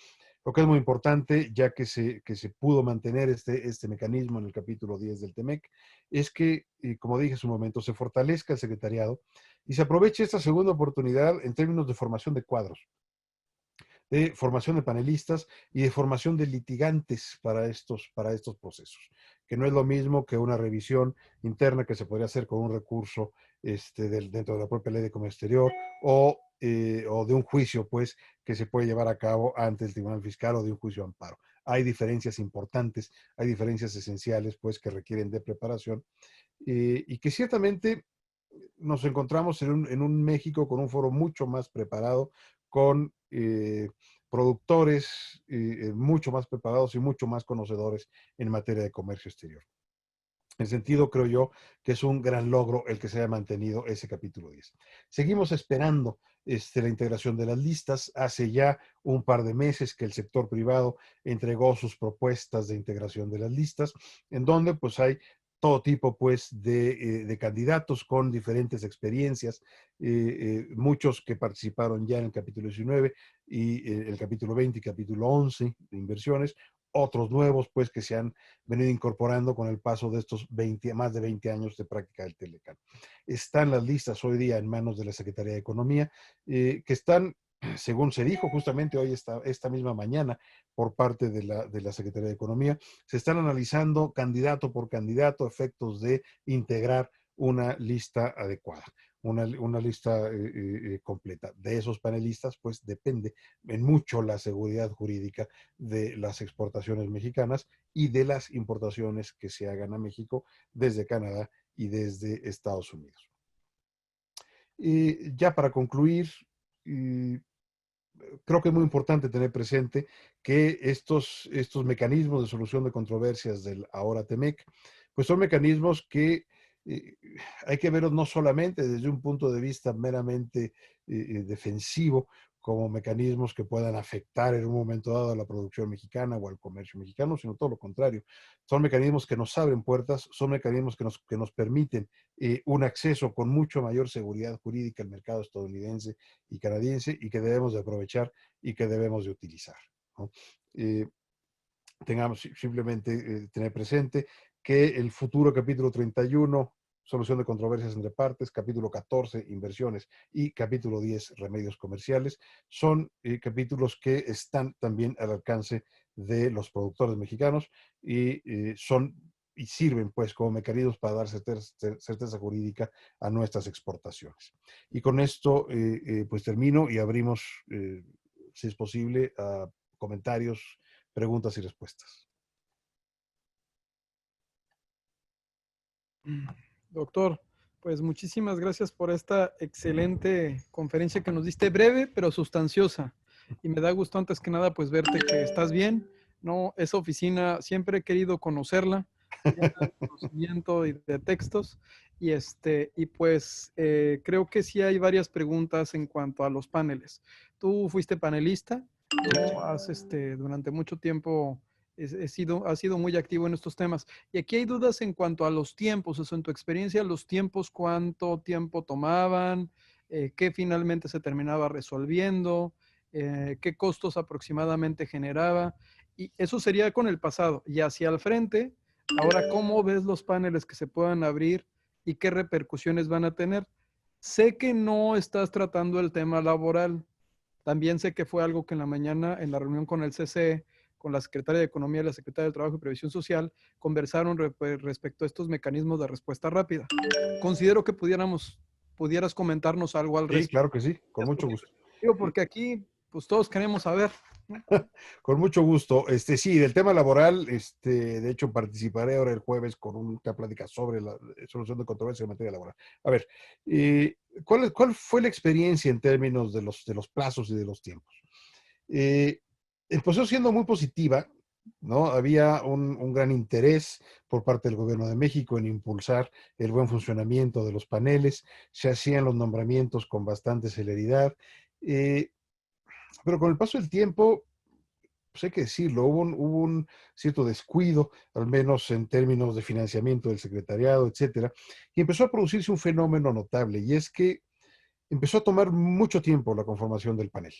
Lo que es muy importante, ya que se pudo mantener este mecanismo en el capítulo 10 del TEMEC, es que, como dije hace un momento, se fortalezca el secretariado y se aproveche esta segunda oportunidad en términos de formación de cuadros, de formación de panelistas y de formación de litigantes para estos procesos, que no es lo mismo que una revisión interna que se podría hacer con un recurso dentro de la propia Ley de Comercio Exterior o de un juicio, pues, que se puede llevar a cabo ante el Tribunal Fiscal o de un juicio de amparo. Hay diferencias importantes, hay diferencias esenciales, pues, que requieren de preparación y que ciertamente nos encontramos en un México con un foro mucho más preparado, con productores mucho más preparados y mucho más conocedores en materia de comercio exterior. En sentido, creo yo que es un gran logro el que se haya mantenido ese capítulo 10. Seguimos esperando la integración de las listas. Hace ya un par de meses que el sector privado entregó sus propuestas de integración de las listas, en donde pues hay todo tipo pues de candidatos con diferentes experiencias, muchos que participaron ya en el capítulo 19 y el capítulo 20 y capítulo 11 de inversiones, otros nuevos pues que se han venido incorporando con el paso de estos más de 20 años de práctica del Telecán. Están las listas hoy día en manos de la Secretaría de Economía, que están, según se dijo justamente hoy, esta misma mañana, por parte de la Secretaría de Economía, se están analizando candidato por candidato efectos de integrar una lista adecuada, una lista completa. De esos panelistas, pues depende en mucho la seguridad jurídica de las exportaciones mexicanas y de las importaciones que se hagan a México desde Canadá y desde Estados Unidos. Ya para concluir, creo que es muy importante tener presente que estos mecanismos de solución de controversias del ahora TEMEC, pues son mecanismos que hay que verlos no solamente desde un punto de vista meramente defensivo, como mecanismos que puedan afectar en un momento dado a la producción mexicana o al comercio mexicano, sino todo lo contrario. Son mecanismos que nos abren puertas, son mecanismos que nos permiten un acceso con mucho mayor seguridad jurídica al mercado estadounidense y canadiense, y que debemos de aprovechar y que debemos de utilizar, ¿no? Tengamos simplemente tener presente que el futuro capítulo 31, solución de controversias entre partes, capítulo 14, inversiones, y capítulo 10, remedios comerciales, son capítulos que están también al alcance de los productores mexicanos y sirven pues como mecanismos para dar certeza jurídica a nuestras exportaciones. Y con esto pues termino y abrimos, si es posible, a comentarios, preguntas y respuestas. Doctor, pues muchísimas gracias por esta excelente conferencia que nos diste, breve pero sustanciosa. Y me da gusto antes que nada pues verte que estás bien. No, esa oficina siempre he querido conocerla, llena de conocimiento y de textos. Y pues creo que sí hay varias preguntas en cuanto a los paneles. Tú fuiste panelista, ¿no? Durante mucho tiempo has sido muy activo en estos temas. Y aquí hay dudas en cuanto a los tiempos, eso en tu experiencia, los tiempos, cuánto tiempo tomaban, qué finalmente se terminaba resolviendo, qué costos aproximadamente generaba. Y eso sería con el pasado. Y hacia el frente, ahora, ¿cómo ves los paneles que se puedan abrir y qué repercusiones van a tener? Sé que no estás tratando el tema laboral. También sé que fue algo que en la mañana, en la reunión con el CCE, con la Secretaria de Economía y la Secretaria de Trabajo y Previsión Social, conversaron respecto a estos mecanismos de respuesta rápida. Considero que pudieras comentarnos algo al respecto. Sí, claro que sí, con mucho gusto. Digo, porque aquí, pues todos queremos saber, ¿no? Con mucho gusto. Sí, del tema laboral, de hecho participaré ahora el jueves con una plática sobre la solución de controversia en materia laboral. A ver, ¿cuál fue la experiencia en términos de los plazos y de los tiempos? Empezó siendo muy positiva, ¿no? Había un gran interés por parte del Gobierno de México en impulsar el buen funcionamiento de los paneles, se hacían los nombramientos con bastante celeridad, pero con el paso del tiempo, pues hay que decirlo, hubo un cierto descuido, al menos en términos de financiamiento del secretariado, etcétera, y empezó a producirse un fenómeno notable, y es que empezó a tomar mucho tiempo la conformación del panel.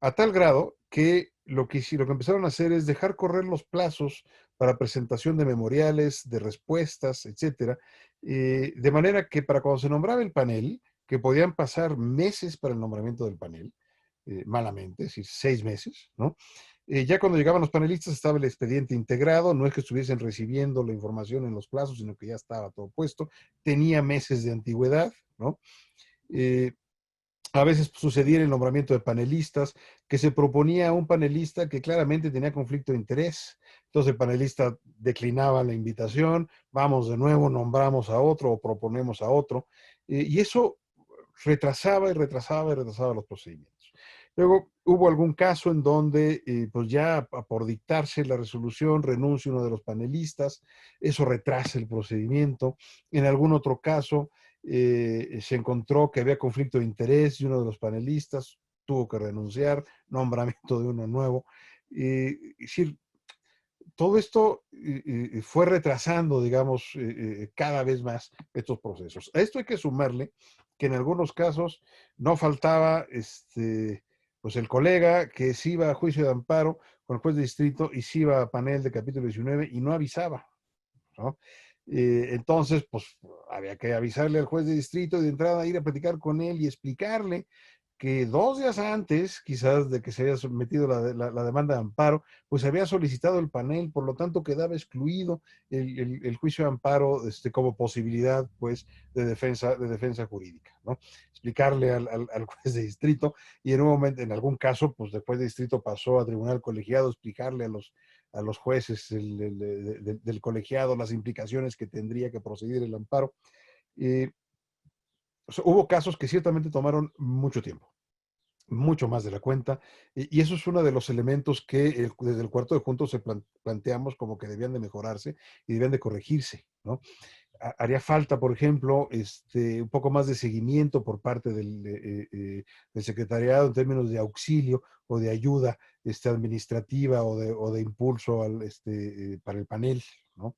A tal grado que lo que empezaron a hacer es dejar correr los plazos para presentación de memoriales, de respuestas, etcétera, de manera que para cuando se nombraba el panel, que podían pasar meses para el nombramiento del panel, malamente, es decir, 6 meses, ¿no? Ya cuando llegaban los panelistas estaba el expediente integrado, no es que estuviesen recibiendo la información en los plazos, sino que ya estaba todo puesto, tenía meses de antigüedad, ¿no? A veces sucedía el nombramiento de panelistas, que se proponía a un panelista que claramente tenía conflicto de interés. Entonces el panelista declinaba la invitación, vamos de nuevo, nombramos a otro o proponemos a otro. Y eso retrasaba y retrasaba y retrasaba los procedimientos. Luego hubo algún caso en donde, pues ya por dictarse la resolución, renuncia uno de los panelistas, eso retrasa el procedimiento. En algún otro caso, se encontró que había conflicto de interés y uno de los panelistas tuvo que renunciar, nombramiento de uno nuevo. Es decir, todo esto fue retrasando, digamos, cada vez más estos procesos. A esto hay que sumarle que en algunos casos no faltaba pues el colega que sí iba a juicio de amparo con el juez de distrito y sí iba a panel de capítulo 19 y no avisaba, ¿no? Entonces, pues había que avisarle al juez de distrito y de entrada ir a platicar con él y explicarle que 2 días antes, quizás de que se haya sometido la demanda de amparo, pues había solicitado el panel, por lo tanto quedaba excluido el juicio de amparo como posibilidad, pues, de defensa jurídica, ¿no? Explicarle al juez de distrito y en un momento, en algún caso, pues el juez de distrito pasó a tribunal colegiado, explicarle a los jueces del colegiado las implicaciones que tendría que proceder el amparo. Hubo casos que ciertamente tomaron mucho tiempo, mucho más de la cuenta, y eso es uno de los elementos que desde el cuarto de juntos planteamos como que debían de mejorarse y debían de corregirse, ¿no? Haría falta, por ejemplo, un poco más de seguimiento por parte del secretariado en términos de auxilio o de ayuda administrativa o de impulso para el panel, ¿no?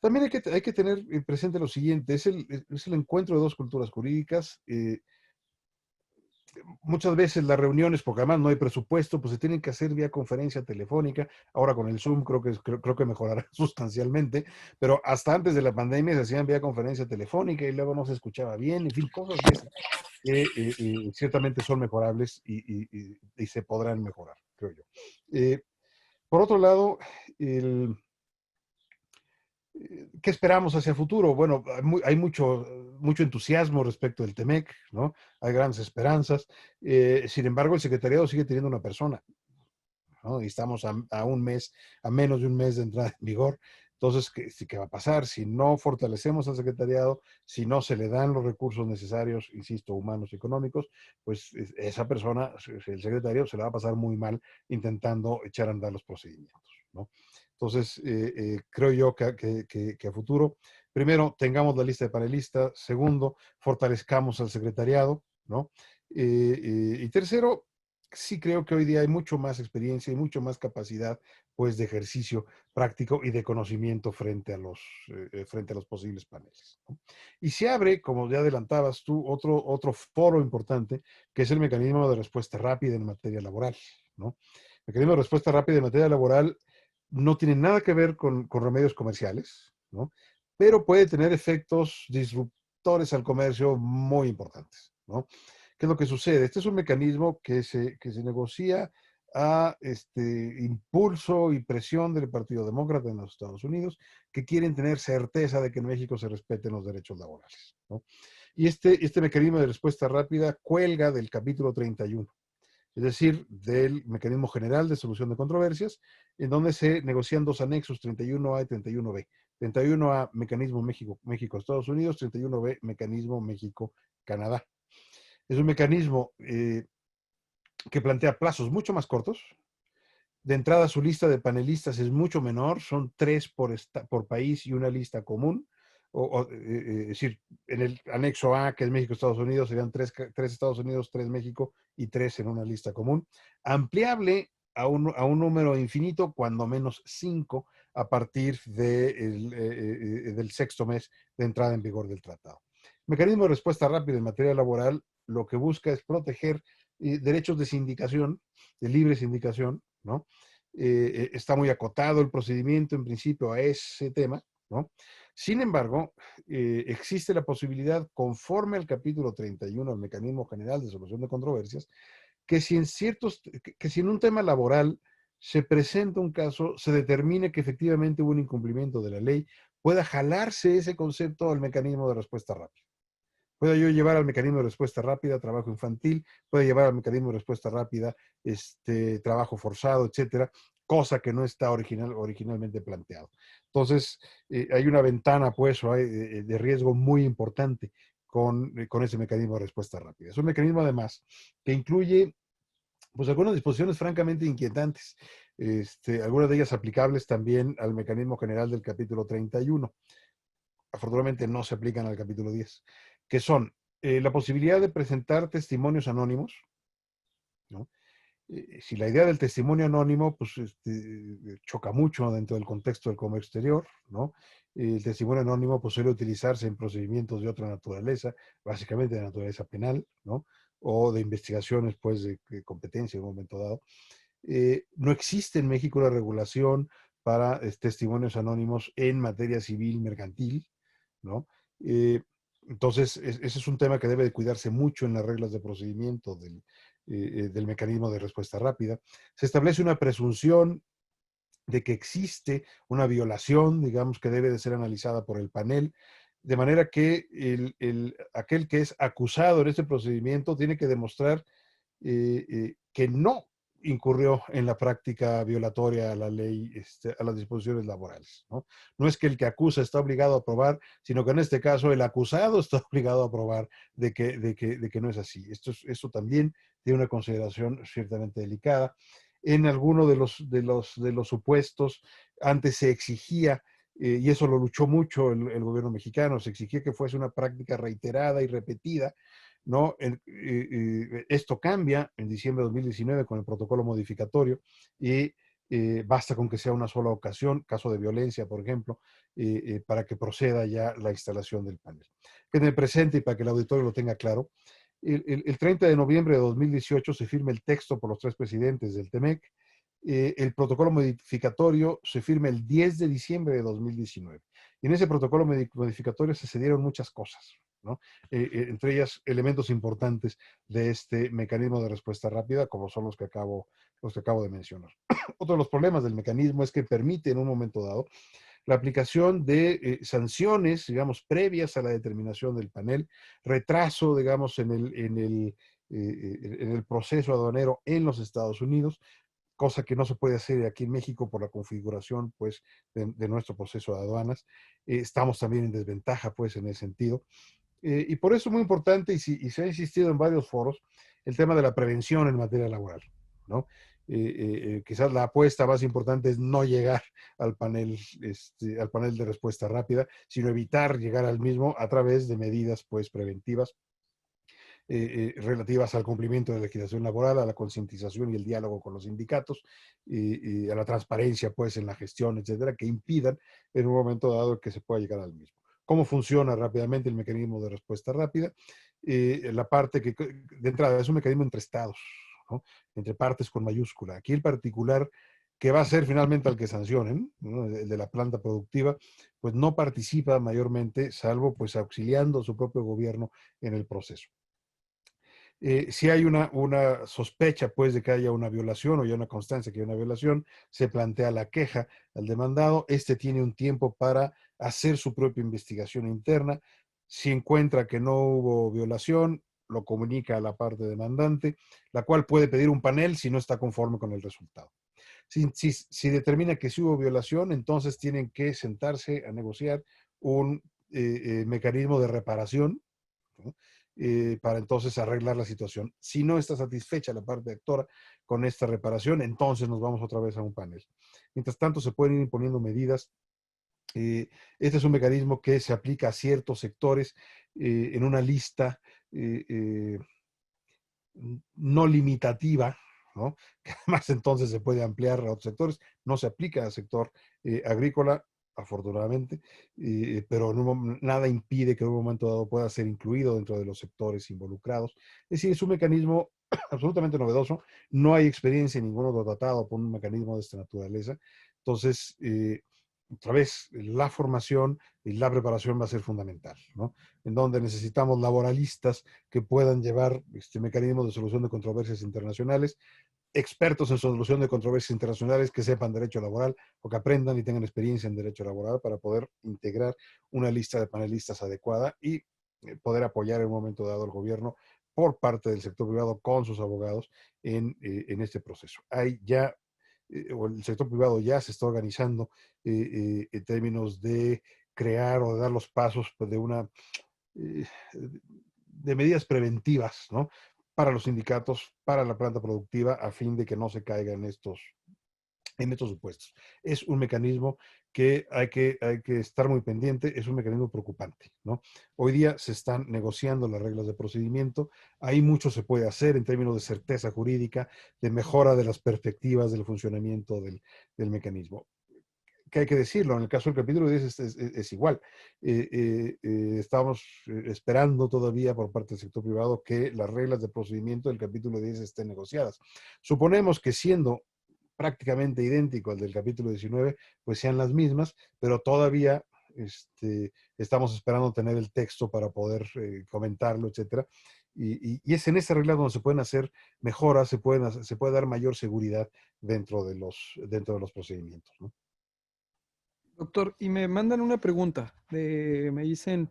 También hay que tener presente lo siguiente, es el encuentro de dos culturas jurídicas. Muchas veces las reuniones, porque además no hay presupuesto, pues se tienen que hacer vía conferencia telefónica. Ahora con el Zoom creo que mejorará sustancialmente, pero hasta antes de la pandemia se hacían vía conferencia telefónica y luego no se escuchaba bien, en fin, cosas de esas que ciertamente son mejorables y se podrán mejorar, creo yo. Por otro lado, ¿qué esperamos hacia el futuro? Bueno, hay mucho entusiasmo respecto del TEMEC, ¿no? Hay grandes esperanzas. Sin embargo, el secretariado sigue teniendo una persona, ¿no? Y estamos a menos de un mes de entrada en vigor. Entonces, ¿qué va a pasar? Si no fortalecemos al secretariado, si no se le dan los recursos necesarios, insisto, humanos y económicos, pues esa persona, el secretario, se la va a pasar muy mal intentando echar a andar los procedimientos, ¿no? Entonces, creo yo que a futuro, primero, tengamos la lista de panelistas. Segundo, fortalezcamos al secretariado, ¿no? Y tercero, sí creo que hoy día hay mucho más experiencia y mucho más capacidad, pues, de ejercicio práctico y de conocimiento frente a los posibles paneles, ¿no? Y se abre, como ya adelantabas tú, otro foro importante, que es el mecanismo de respuesta rápida en materia laboral, ¿no? El mecanismo de respuesta rápida en materia laboral no tiene nada que ver con remedios comerciales, ¿no? Pero puede tener efectos disruptores al comercio muy importantes, ¿no? ¿Qué es lo que sucede? Este es un mecanismo que se negocia a impulso y presión del Partido Demócrata en los Estados Unidos, que quieren tener certeza de que en México se respeten los derechos laborales, ¿no? Y este mecanismo de respuesta rápida cuelga del capítulo 31, es decir, del mecanismo general de solución de controversias, en donde se negocian dos anexos, 31A y 31B. 31A, mecanismo México-Estados Unidos, 31B, mecanismo México-Canadá. Es un mecanismo que plantea plazos mucho más cortos. De entrada, su lista de panelistas es mucho menor, son 3 por país y una lista común. Es decir, en el anexo A, que es México-Estados Unidos, serían 3 Estados Unidos, 3 México y 3 en una lista común. Ampliable a un número infinito, cuando menos 5, a partir del sexto mes de entrada en vigor del tratado. Mecanismo de respuesta rápida en materia laboral lo que busca es proteger derechos de sindicación, de libre sindicación, ¿no? Está muy acotado el procedimiento en principio a ese tema, ¿no? Sin embargo, existe la posibilidad, conforme al capítulo 31 del Mecanismo General de Solución de Controversias, que si en un tema laboral se presenta un caso, se determine que efectivamente hubo un incumplimiento de la ley, pueda jalarse ese concepto al mecanismo de respuesta rápida. Puede yo llevar al mecanismo de respuesta rápida trabajo infantil, puede llevar al mecanismo de respuesta rápida trabajo forzado, etcétera, cosa que no está originalmente planteado. Entonces, hay una ventana, pues, de riesgo muy importante con ese mecanismo de respuesta rápida. Es un mecanismo, además, que incluye, pues, algunas disposiciones francamente inquietantes, algunas de ellas aplicables también al mecanismo general del capítulo 31. Afortunadamente no se aplican al capítulo 10. que son la posibilidad de presentar testimonios anónimos, ¿no? Si la idea del testimonio anónimo, pues choca mucho dentro del contexto del comercio exterior, ¿no? El testimonio anónimo pues, suele utilizarse en procedimientos de otra naturaleza, básicamente de naturaleza penal, ¿no? O de investigaciones, pues, de competencia en un momento dado. No existe en México una regulación para testimonios anónimos en materia civil mercantil, ¿no? Entonces, ese es un tema que debe de cuidarse mucho en las reglas de procedimiento del mecanismo de respuesta rápida. Se establece una presunción de que existe una violación, digamos, que debe de ser analizada por el panel, de manera que aquel que es acusado en este procedimiento tiene que demostrar que no incurrió en la práctica violatoria a la ley, a las disposiciones laborales, ¿no? No es que el que acusa está obligado a probar, sino que en este caso el acusado está obligado a probar de que no es así. Esto también tiene una consideración ciertamente delicada. En alguno de los supuestos, antes se exigía, y eso lo luchó mucho el gobierno mexicano, se exigía que fuese una práctica reiterada y repetida, ¿no? Esto cambia en diciembre de 2019 con el protocolo modificatorio y basta con que sea una sola ocasión, caso de violencia, por ejemplo, para que proceda ya la instalación del panel. En el presente, y para que el auditorio lo tenga claro, el 30 de noviembre de 2018 se firma el texto por los 3 presidentes del TEMEC. El protocolo modificatorio se firma el 10 de diciembre de 2019. Y en ese protocolo modificatorio se dieron muchas cosas, ¿no? Entre ellas elementos importantes de este mecanismo de respuesta rápida, como son los que acabo de mencionar. Otro de los problemas del mecanismo es que permite en un momento dado la aplicación de sanciones, digamos, previas a la determinación del panel, retraso, digamos, en el proceso aduanero en los Estados Unidos, cosa que no se puede hacer aquí en México por la configuración, pues, de nuestro proceso de aduanas. Estamos también en desventaja, pues, en ese sentido. Y por eso es muy importante, y se ha insistido en varios foros, el tema de la prevención en materia laboral, ¿no? Quizás la apuesta más importante es no llegar al panel de respuesta rápida, sino evitar llegar al mismo a través de medidas, pues, preventivas relativas al cumplimiento de la legislación laboral, a la concientización y el diálogo con los sindicatos, y a la transparencia, pues, en la gestión, etcétera, que impidan en un momento dado que se pueda llegar al mismo. ¿Cómo funciona rápidamente el mecanismo de respuesta rápida? La parte que, de entrada, es un mecanismo entre estados, ¿no? Entre partes con mayúscula. Aquí el particular que va a ser finalmente al que sancionen, ¿no? El de la planta productiva, pues no participa mayormente, salvo pues auxiliando a su propio gobierno en el proceso. Si hay una sospecha, pues, de que haya una violación o ya una constancia que hay una violación, se plantea la queja al demandado. Tiene un tiempo para hacer su propia investigación interna. Si encuentra que no hubo violación, lo comunica a la parte demandante, la cual puede pedir un panel si no está conforme con el resultado. Si determina que sí hubo violación, entonces tienen que sentarse a negociar un mecanismo de reparación, ¿no? Para entonces arreglar la situación. Si no está satisfecha la parte actora con esta reparación, entonces nos vamos otra vez a un panel. Mientras tanto, se pueden ir imponiendo medidas. Este es un mecanismo que se aplica a ciertos sectores en una lista no limitativa, ¿no? Que además entonces se puede ampliar a otros sectores. No se aplica al sector agrícola, afortunadamente, pero nada impide que en un momento dado pueda ser incluido dentro de los sectores involucrados. Es decir, es un mecanismo absolutamente novedoso. No hay experiencia en ningún otro tratado por un mecanismo de esta naturaleza. Entonces, otra vez, la formación y la preparación va a ser fundamental, ¿no? En donde necesitamos laboralistas que puedan llevar mecanismos de solución de controversias internacionales, expertos en solución de controversias internacionales que sepan derecho laboral o que aprendan y tengan experiencia en derecho laboral para poder integrar una lista de panelistas adecuada y poder apoyar en un momento dado al gobierno por parte del sector privado con sus abogados en este proceso. Hay ya, o el sector privado ya se está organizando en términos de crear o de dar los pasos pues, de medidas preventivas, ¿no? Para los sindicatos, para la planta productiva, a fin de que no se caiga en en estos supuestos. Es un mecanismo que hay que estar muy pendiente, es un mecanismo preocupante, ¿no? Hoy día se están negociando las reglas de procedimiento, ahí mucho se puede hacer en términos de certeza jurídica, de mejora de las perspectivas del funcionamiento del mecanismo. Que hay que decirlo, en el caso del capítulo 10 es igual. Estamos esperando todavía por parte del sector privado que las reglas de procedimiento del capítulo 10 estén negociadas. Suponemos que siendo prácticamente idéntico al del capítulo 19, pues sean las mismas, pero todavía estamos esperando tener el texto para poder comentarlo, etcétera. Y es en esa regla donde se pueden hacer mejoras, se puede dar mayor seguridad dentro de los procedimientos, ¿no? Doctor, y me mandan una pregunta. Me dicen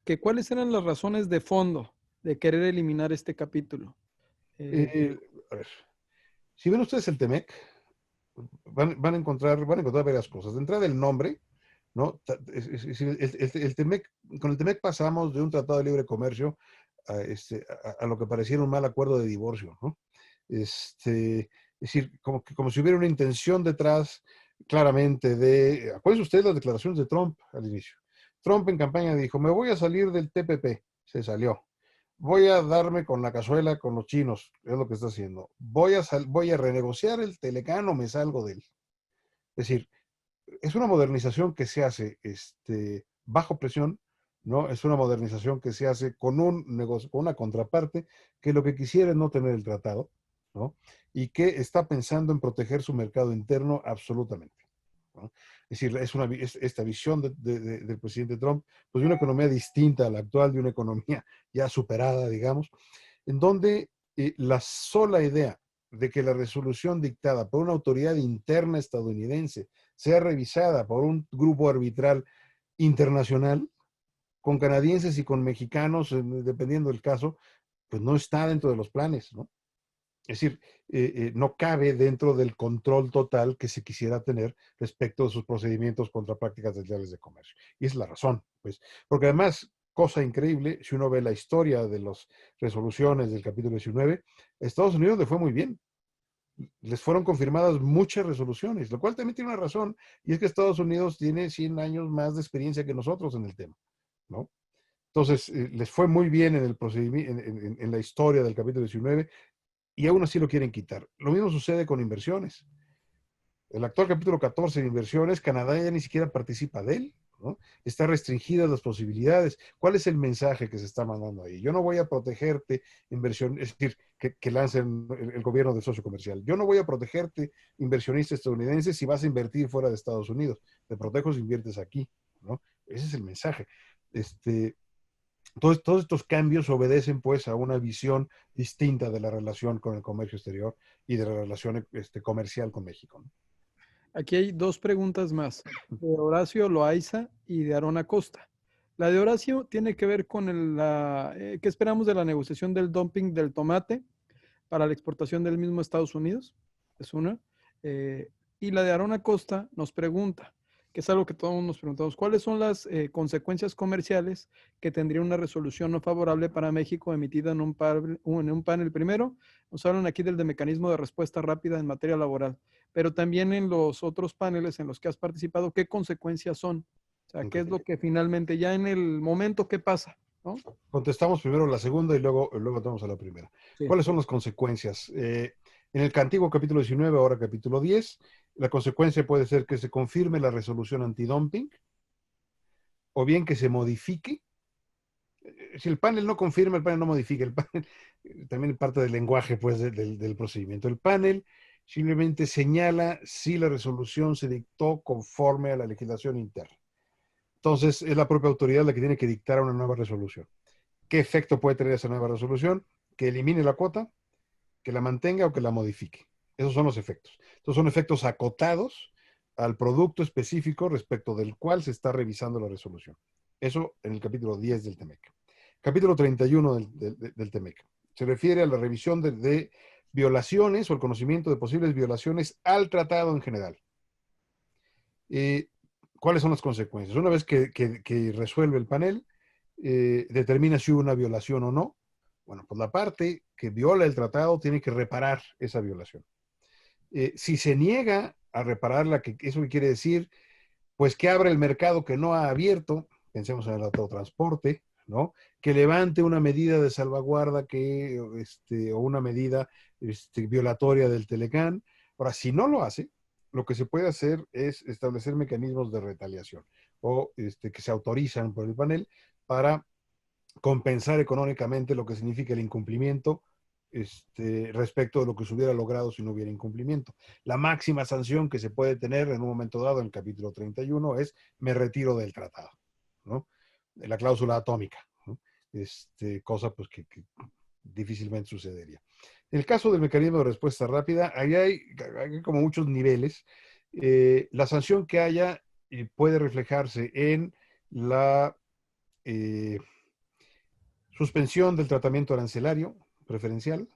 que cuáles eran las razones de fondo de querer eliminar este capítulo. A ver, si ven ustedes el TEMEC, van a encontrar varias cosas. De entrada, el nombre, ¿no? El TEMEC, con el TEMEC pasamos de un tratado de libre comercio a lo que pareciera un mal acuerdo de divorcio, ¿no? Es decir, como si hubiera una intención detrás claramente acuérdense ustedes las declaraciones de Trump al inicio. Trump en campaña dijo, me voy a salir del TPP, se salió. Voy a darme con la cazuela con los chinos, es lo que está haciendo. Voy a renegociar el Telecán o me salgo de él. Es decir, es una modernización que se hace bajo presión, ¿no? Es una modernización que se hace con un negocio, con una contraparte que lo que quisiera es no tener el tratado, ¿no? Y que está pensando en proteger su mercado interno absolutamente, ¿no? Es decir, esta visión del presidente Trump, pues de una economía distinta a la actual, de una economía ya superada, digamos, en donde la sola idea de que la resolución dictada por una autoridad interna estadounidense sea revisada por un grupo arbitral internacional, con canadienses y con mexicanos, dependiendo del caso, pues no está dentro de los planes, ¿no? Es decir, no cabe dentro del control total que se quisiera tener respecto de sus procedimientos contra prácticas desleales de comercio. Y esa es la razón, pues, porque además, cosa increíble, si uno ve la historia de las resoluciones del capítulo 19, a Estados Unidos le fue muy bien. Les fueron confirmadas muchas resoluciones, lo cual también tiene una razón, y es que Estados Unidos tiene 100 años más de experiencia que nosotros en el tema, ¿no? Entonces, les fue muy bien en el procedimiento, en la historia del capítulo 19, y aún así lo quieren quitar. Lo mismo sucede con inversiones. El actual capítulo 14 de inversiones, Canadá ya ni siquiera participa de él, ¿no? Está restringidas las posibilidades. ¿Cuál es el mensaje que se está mandando ahí? Yo no voy a protegerte inversión, es decir, que lancen el gobierno del socio comercial. Yo no voy a protegerte inversionista estadounidense si vas a invertir fuera de Estados Unidos. Te protejo si inviertes aquí, ¿no? Ese es el mensaje. Todos estos cambios obedecen pues a una visión distinta de la relación con el comercio exterior y de la relación comercial con México, ¿no? Aquí hay dos preguntas más, de Horacio Loaiza y de Aarón Acosta. La de Horacio tiene que ver con ¿qué esperamos de la negociación del dumping del tomate para la exportación del mismo a Estados Unidos? Es una. Y la de Aarón Acosta nos pregunta, que es algo que todos nos preguntamos, ¿cuáles son las consecuencias comerciales que tendría una resolución no favorable para México emitida en un panel? Primero, nos hablan aquí del mecanismo de respuesta rápida en materia laboral, pero también en los otros paneles en los que has participado, ¿qué consecuencias son? O sea, ¿qué es lo que finalmente, ya en el momento, qué pasa, ¿no? Contestamos primero la segunda y luego vamos a la primera. Sí. ¿Cuáles son las consecuencias? En el antiguo capítulo 19, ahora capítulo 10, la consecuencia puede ser que se confirme la resolución antidumping o bien que se modifique. Si el panel no confirma, el panel no modifica. El panel también parte del lenguaje pues, del procedimiento. El panel simplemente señala si la resolución se dictó conforme a la legislación interna. Entonces, es la propia autoridad la que tiene que dictar una nueva resolución. ¿Qué efecto puede tener esa nueva resolución? Que elimine la cuota, que la mantenga o que la modifique. Esos son los efectos. Entonces, son efectos acotados al producto específico respecto del cual se está revisando la resolución. Eso en el capítulo 10 del TEMEC. Capítulo 31 del TEMEC. Se refiere a la revisión de violaciones o el conocimiento de posibles violaciones al tratado en general. ¿Cuáles son las consecuencias? Una vez que resuelve el panel, determina si hubo una violación o no. Bueno, pues la parte que viola el tratado tiene que reparar esa violación. Si se niega a repararla, ¿eso qué quiere decir? Pues que abra el mercado que no ha abierto, pensemos en el autotransporte, ¿no? Que levante una medida de salvaguarda o una medida violatoria del Telecán. Ahora, si no lo hace, lo que se puede hacer es establecer mecanismos de retaliación o que se autorizan por el panel para compensar económicamente lo que significa el incumplimiento respecto de lo que se hubiera logrado si no hubiera incumplimiento. La máxima sanción que se puede tener en un momento dado en el capítulo 31 es me retiro del tratado, ¿no? La cláusula atómica, ¿no? Cosa pues que difícilmente sucedería. En el caso del mecanismo de respuesta rápida, ahí hay como muchos niveles. La sanción que haya puede reflejarse en la suspensión del tratamiento arancelario preferencial,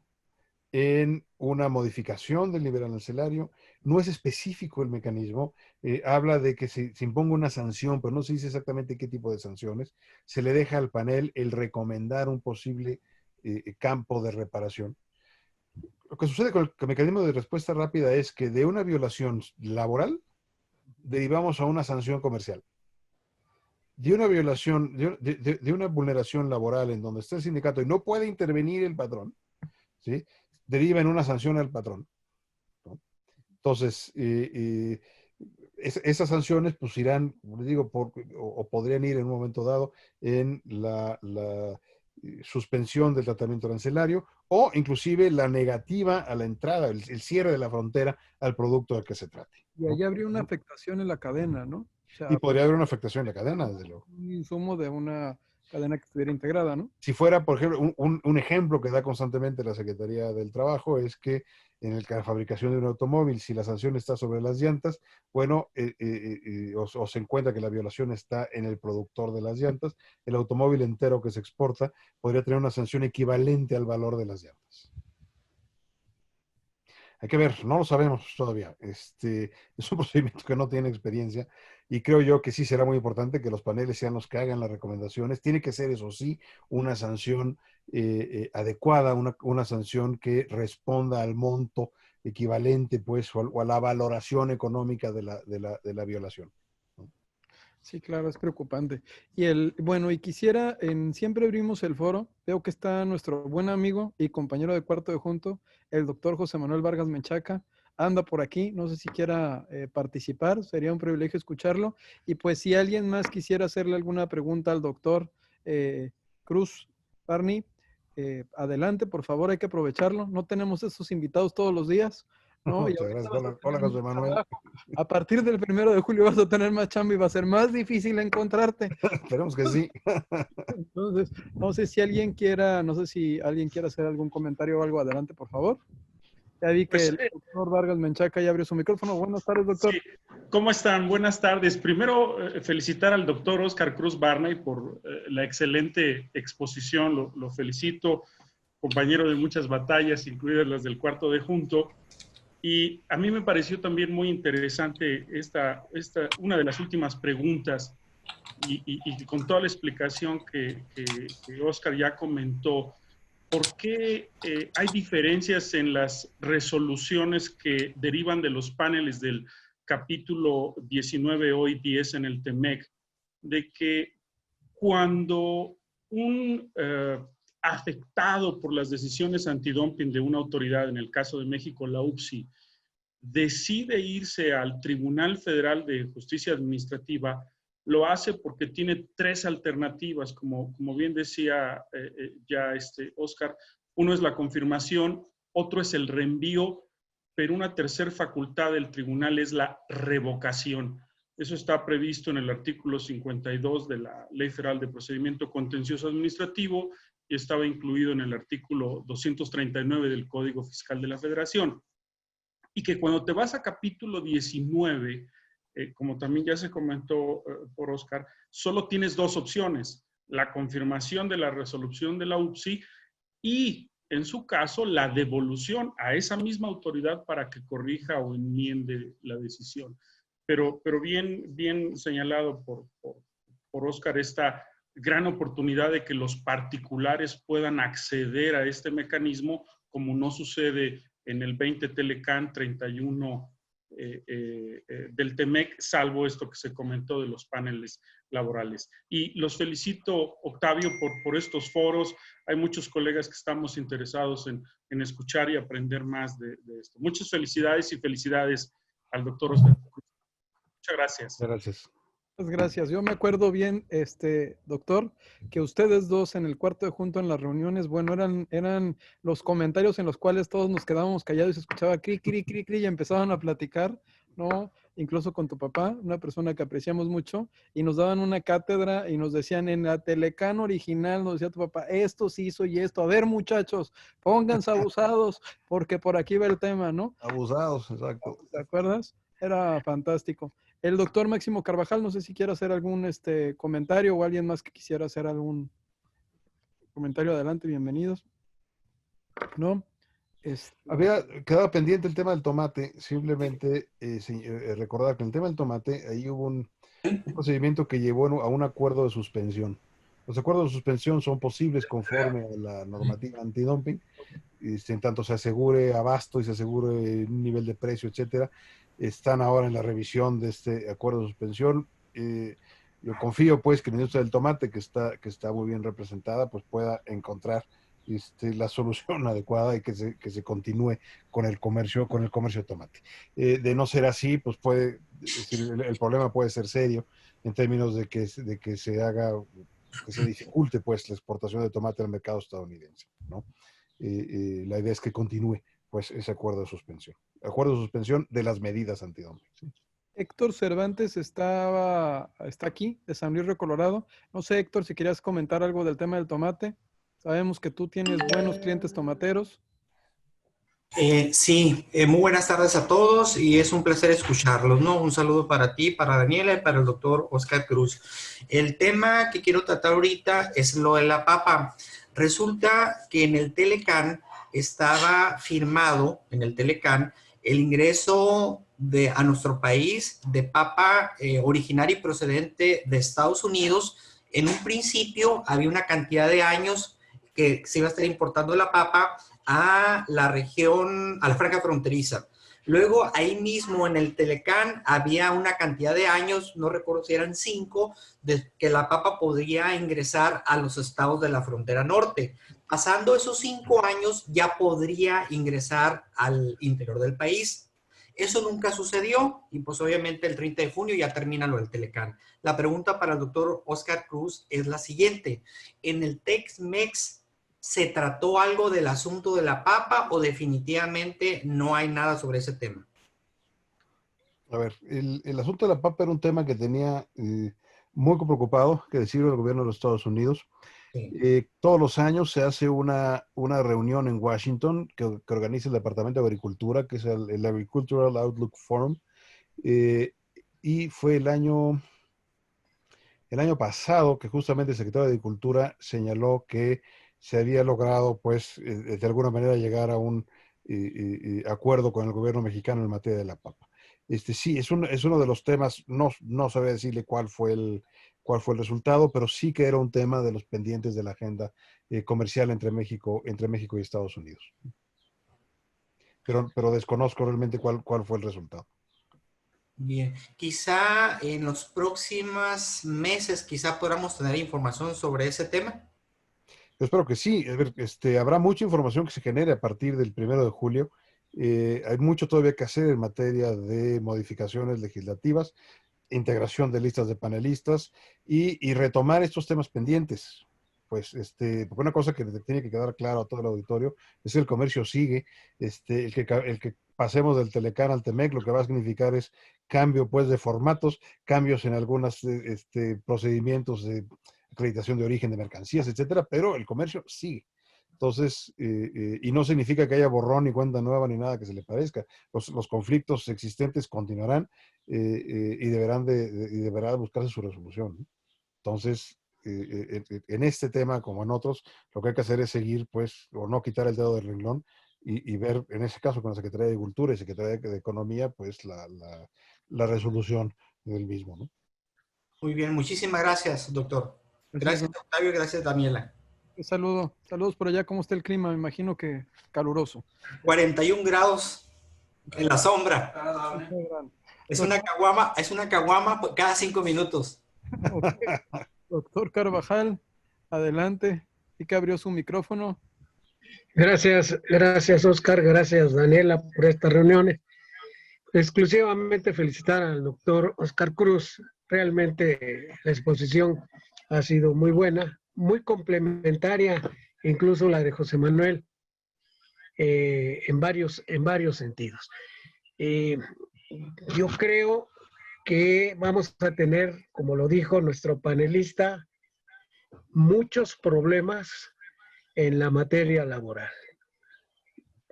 en una modificación del nivel arancelario. No es específico el mecanismo, habla de que se imponga una sanción, pero no se dice exactamente qué tipo de sanciones. Se le deja al panel el recomendar un posible campo de reparación. Lo que sucede con el mecanismo de respuesta rápida es que de una violación laboral derivamos a una sanción comercial. De una violación, de una vulneración laboral en donde está el sindicato y no puede intervenir el patrón, ¿sí? Deriva en una sanción al patrón, ¿no? Entonces, esas sanciones pues irán, les digo, o podrían ir en un momento dado en la suspensión del tratamiento arancelario o inclusive la negativa a la entrada, el cierre de la frontera al producto del que se trate, Y ¿no? ahí habría una afectación en la cadena, ¿no? O sea, Y podría haber una afectación en la cadena, desde luego. Un insumo de una cadena que estuviera integrada, ¿no? Si fuera, por ejemplo, un ejemplo que da constantemente la Secretaría del Trabajo es que en la fabricación de un automóvil, si la sanción está sobre las llantas, bueno, o se encuentra que la violación está en el productor de las llantas, el automóvil entero que se exporta podría tener una sanción equivalente al valor de las llantas. Hay que ver, no lo sabemos todavía. Es un procedimiento que no tiene experiencia y creo yo que sí será muy importante que los paneles sean los que hagan las recomendaciones. Tiene que ser, eso sí, una sanción adecuada, una sanción que responda al monto equivalente, pues, o a la valoración económica de la violación. Sí, claro, es preocupante. Bueno, y quisiera, siempre abrimos el foro, veo que está nuestro buen amigo y compañero de cuarto de junto, el doctor José Manuel Vargas Menchaca, anda por aquí, no sé si quiera participar, sería un privilegio escucharlo. Y pues si alguien más quisiera hacerle alguna pregunta al doctor Cruz Barney, adelante, por favor, hay que aprovecharlo, no tenemos esos invitados todos los días, ¿no? Y Muchas ahorita gracias. Hola, José Manuel. a partir del 1 de julio vas a tener más chamba y va a ser más difícil encontrarte. Esperemos que sí. Entonces, no sé si alguien quiera hacer algún comentario o algo, adelante, por favor. Ya vi que el doctor Vargas Menchaca ya abrió su micrófono. Buenas tardes, doctor. Sí. ¿Cómo están? Buenas tardes. Primero, felicitar al doctor Óscar Cruz Barney por la excelente exposición. Lo felicito, compañero de muchas batallas, incluidas las del cuarto de junto. Y a mí me pareció también muy interesante una de las últimas preguntas y con toda la explicación que Óscar ya comentó. ¿Por qué hay diferencias en las resoluciones que derivan de los paneles del capítulo 19, hoy 10 en el TEMEC? De que cuando un afectado por las decisiones antidumping de una autoridad, en el caso de México, la UPSI, decide irse al Tribunal Federal de Justicia Administrativa, lo hace porque tiene tres alternativas, como bien decía ya Óscar. Uno es la confirmación, otro es el reenvío, pero una tercera facultad del tribunal es la revocación. Eso está previsto en el artículo 52 de la Ley Federal de Procedimiento Contencioso Administrativo y estaba incluido en el artículo 239 del Código Fiscal de la Federación. Y que cuando te vas a capítulo 19, como también ya se comentó por Óscar, solo tienes dos opciones: la confirmación de la resolución de la UPSI y, en su caso, la devolución a esa misma autoridad para que corrija o enmiende la decisión. Pero bien señalado por Óscar, esta gran oportunidad de que los particulares puedan acceder a este mecanismo, como no sucede en el 20 Telecán, 31 del TEMEC, salvo esto que se comentó de los paneles laborales. Y los felicito, Octavio, por estos foros. Hay muchos colegas que estamos interesados en escuchar y aprender más de esto. Muchas felicidades y felicidades al doctor Oscar Cruz. Muchas gracias. Gracias. Muchas gracias. Yo me acuerdo bien, doctor, que ustedes dos en el cuarto de junto en las reuniones, bueno, eran los comentarios en los cuales todos nos quedábamos callados y se escuchaba cri, cri, cri, cri, y empezaban a platicar, ¿no? Incluso con tu papá, una persona que apreciamos mucho, y nos daban una cátedra y nos decían en la Telecán original, nos decía tu papá, esto se hizo y esto. A ver, muchachos, pónganse abusados, porque por aquí va el tema, ¿no? Abusados, exacto. ¿Te acuerdas? Era fantástico. El doctor Máximo Carvajal, no sé si quiere hacer algún comentario o alguien más que quisiera hacer algún comentario. Adelante, bienvenidos. ¿No? Había quedado pendiente el tema del tomate. Simplemente recordar que en el tema del tomate, ahí hubo un procedimiento que llevó a un acuerdo de suspensión. Los acuerdos de suspensión son posibles conforme a la normativa antidumping, en tanto se asegure abasto y se asegure un nivel de precio, etcétera. Están ahora en la revisión de este acuerdo de suspensión. Yo confío, pues, que la industria del tomate, que está muy bien representada, pues pueda encontrar la solución adecuada y que se continúe con el comercio de tomate. De no ser así, pues el problema puede ser serio en términos de que se dificulte, pues, la exportación de tomate al mercado estadounidense, ¿no? La idea es que continúe, pues, ese acuerdo de suspensión. Acuerdo de suspensión de las medidas antidumping. ¿Sí? Héctor Cervantes está aquí, de San Luis Río Colorado. No sé, Héctor, si querías comentar algo del tema del tomate. Sabemos que tú tienes buenos clientes tomateros. Sí, muy buenas tardes a todos y es un placer escucharlos, ¿no? Un saludo para ti, para Daniela y para el doctor Oscar Cruz. El tema que quiero tratar ahorita es lo de la papa. Resulta que en el Telecán estaba firmado, el ingreso a nuestro país de papa originaria y procedente de Estados Unidos. En un principio había una cantidad de años que se iba a estar importando la papa a la región, a la franja fronteriza. Luego, ahí mismo en el Telecán había una cantidad de años, no recuerdo si eran 5, de que la papa podría ingresar a los estados de la frontera norte. Pasando esos 5 años, ya podría ingresar al interior del país. Eso nunca sucedió y pues obviamente el 30 de junio ya termina lo del Telecán. La pregunta para el doctor Oscar Cruz es la siguiente. ¿En el Tex-Mex se trató algo del asunto de la papa o definitivamente no hay nada sobre ese tema? A ver, el asunto de la papa era un tema que tenía muy preocupado, que decirlo, el gobierno de los Estados Unidos. Sí. Todos los años se hace una reunión en Washington que organiza el Departamento de Agricultura, que es el Agricultural Outlook Forum, y fue el año pasado que justamente el secretario de Agricultura señaló que se había logrado, pues, de alguna manera llegar a un acuerdo con el gobierno mexicano en materia de la papa. Sí, es uno de los temas, no sabría decirle cuál fue el resultado, pero sí que era un tema de los pendientes de la agenda comercial entre México y Estados Unidos. Pero desconozco realmente cuál fue el resultado. Bien, quizá en los próximos meses, quizá podamos tener información sobre ese tema. Yo espero que sí. A ver, habrá mucha información que se genere a partir del 1 de julio. Hay mucho todavía que hacer en materia de modificaciones legislativas, integración de listas de panelistas y retomar estos temas pendientes. Pues, porque una cosa que tiene que quedar claro a todo el auditorio es que el comercio sigue. El que pasemos del Telecán al TEMEC, lo que va a significar es cambio, pues, de formatos, cambios en algunos procedimientos de acreditación de origen de mercancías, etcétera, pero el comercio sigue. Entonces, y no significa que haya borrón ni cuenta nueva ni nada que se le parezca. Los conflictos existentes continuarán y deberá buscarse su resolución, ¿no? Entonces, en este tema, como en otros, lo que hay que hacer es seguir, pues, o no quitar el dedo del renglón y ver, en ese caso, con la Secretaría de Agricultura y Secretaría de Economía, pues, la resolución del mismo, ¿no? Muy bien, muchísimas gracias, doctor. Gracias, Octavio, gracias, Daniela. Un saludo. Saludos por allá. ¿Cómo está el clima? Me imagino que caluroso. 41 grados. En la sombra. Es una caguama cada 5 minutos. Okay. Doctor Carvajal, adelante. Y que abrió su micrófono. Gracias Oscar, gracias Daniela por estas reuniones. Exclusivamente felicitar al doctor Oscar Cruz. Realmente la exposición ha sido muy buena, muy complementaria, incluso la de José Manuel, en varios sentidos. Yo creo que vamos a tener, como lo dijo nuestro panelista, muchos problemas en la materia laboral.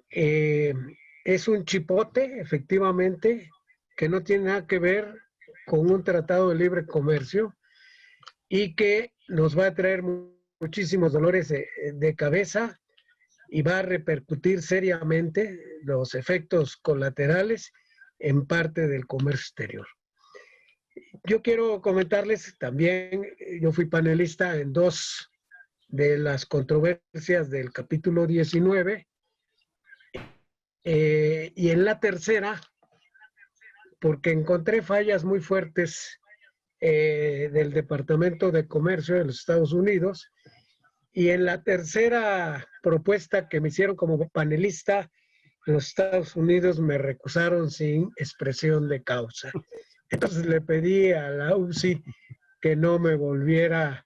Es un chipote, efectivamente, que no tiene nada que ver con un tratado de libre comercio y que nos va a traer muchísimos dolores de cabeza y va a repercutir seriamente los efectos colaterales en parte del comercio exterior. Yo quiero comentarles también, yo fui panelista en 2 de las controversias del capítulo 19, y en la tercera, porque encontré fallas muy fuertes del Departamento de Comercio de los Estados Unidos, y en la tercera propuesta que me hicieron como panelista, en los Estados Unidos me recusaron sin expresión de causa. Entonces le pedí a la UCI que no me volviera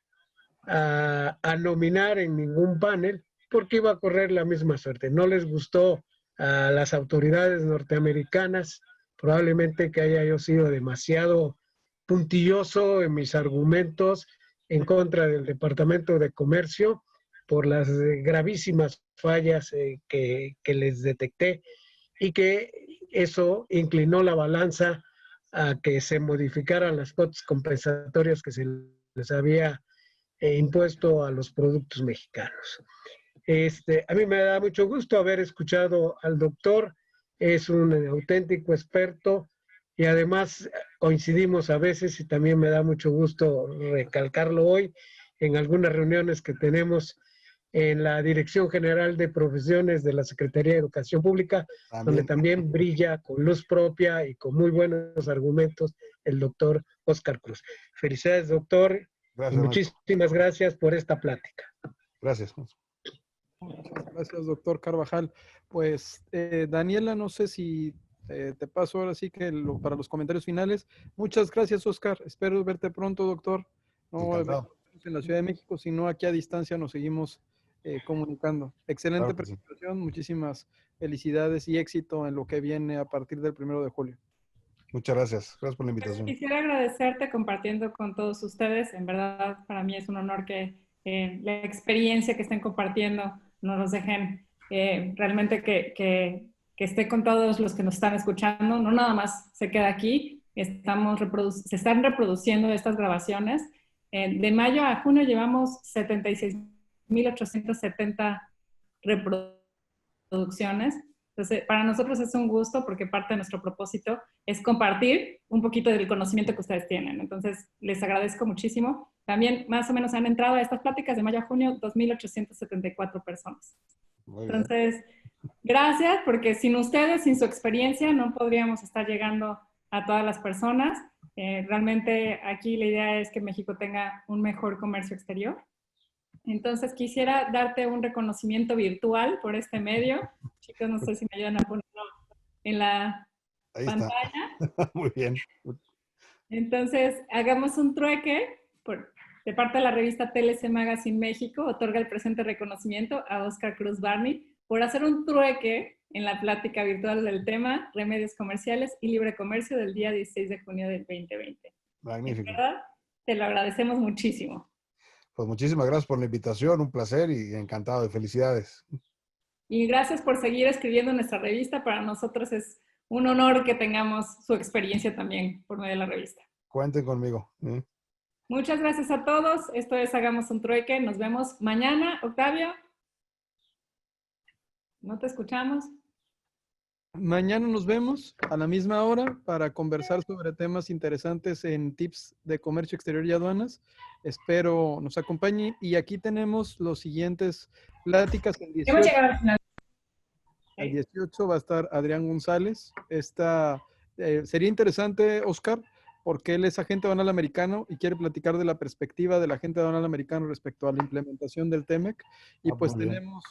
a nominar en ningún panel, porque iba a correr la misma suerte. No les gustó a las autoridades norteamericanas, probablemente que haya yo sido demasiado puntilloso en mis argumentos en contra del Departamento de Comercio por las gravísimas fallas que les detecté, y que eso inclinó la balanza a que se modificaran las cuotas compensatorias que se les había impuesto a los productos mexicanos. A mí me da mucho gusto haber escuchado al doctor, es un auténtico experto y además coincidimos a veces, y también me da mucho gusto recalcarlo hoy en algunas reuniones que tenemos en la Dirección General de Profesiones de la Secretaría de Educación Pública, donde también brilla con luz propia y con muy buenos argumentos el doctor Oscar Cruz. Felicidades, doctor. Gracias, muchísimas gracias por esta plática. Gracias. Gracias, doctor Carvajal. Pues, Daniela, no sé si te paso ahora sí que para los comentarios finales. Muchas gracias, Oscar. Espero verte pronto, doctor. No en la Ciudad de México, sino aquí a distancia nos seguimos comunicando. Excelente presentación. Sí. Muchísimas felicidades y éxito en lo que viene a partir del 1 de julio. Muchas gracias. Gracias por la invitación. Quisiera agradecerte compartiendo con todos ustedes. En verdad, para mí es un honor que la experiencia que estén compartiendo nos los dejen realmente que esté con todos los que nos están escuchando. No nada más se queda aquí. Se están reproduciendo estas grabaciones. De mayo a junio llevamos 76,870 reproducciones. Entonces, para nosotros es un gusto porque parte de nuestro propósito es compartir un poquito del conocimiento que ustedes tienen. Entonces, les agradezco muchísimo. También, más o menos, han entrado a estas pláticas de mayo a junio 2,874 personas. Entonces, gracias, porque sin ustedes, sin su experiencia, no podríamos estar llegando a todas las personas. Realmente, aquí la idea es que México tenga un mejor comercio exterior. Entonces, quisiera darte un reconocimiento virtual por este medio. Chicos, no sé si me ayudan a ponerlo en la pantalla. Muy bien. Entonces, hagamos un trueque. De parte de la revista TLC Magazine México, otorga el presente reconocimiento a Oscar Cruz Barney por hacer un trueque en la plática virtual del tema Remedios Comerciales y Libre Comercio del día 16 de junio del 2020. Magnífico. En verdad, te lo agradecemos muchísimo. Pues muchísimas gracias por la invitación, un placer y encantado de felicidades. Y gracias por seguir escribiendo en nuestra revista. Para nosotros es un honor que tengamos su experiencia también por medio de la revista. Cuenten conmigo. Muchas gracias a todos. Esto es Hagamos un Trueque. Nos vemos mañana. Octavio, ¿no te escuchamos? Mañana nos vemos a la misma hora para conversar sobre temas interesantes en tips de comercio exterior y aduanas. Espero nos acompañe. Y aquí tenemos los siguientes pláticas. El 18. Hemos llegado al final. Al 18 va a estar Adrián González. Sería interesante, Oscar, porque él es agente aduanal americano y quiere platicar de la perspectiva del agente aduanal americano respecto a la implementación del TEMEC. Y pues tenemos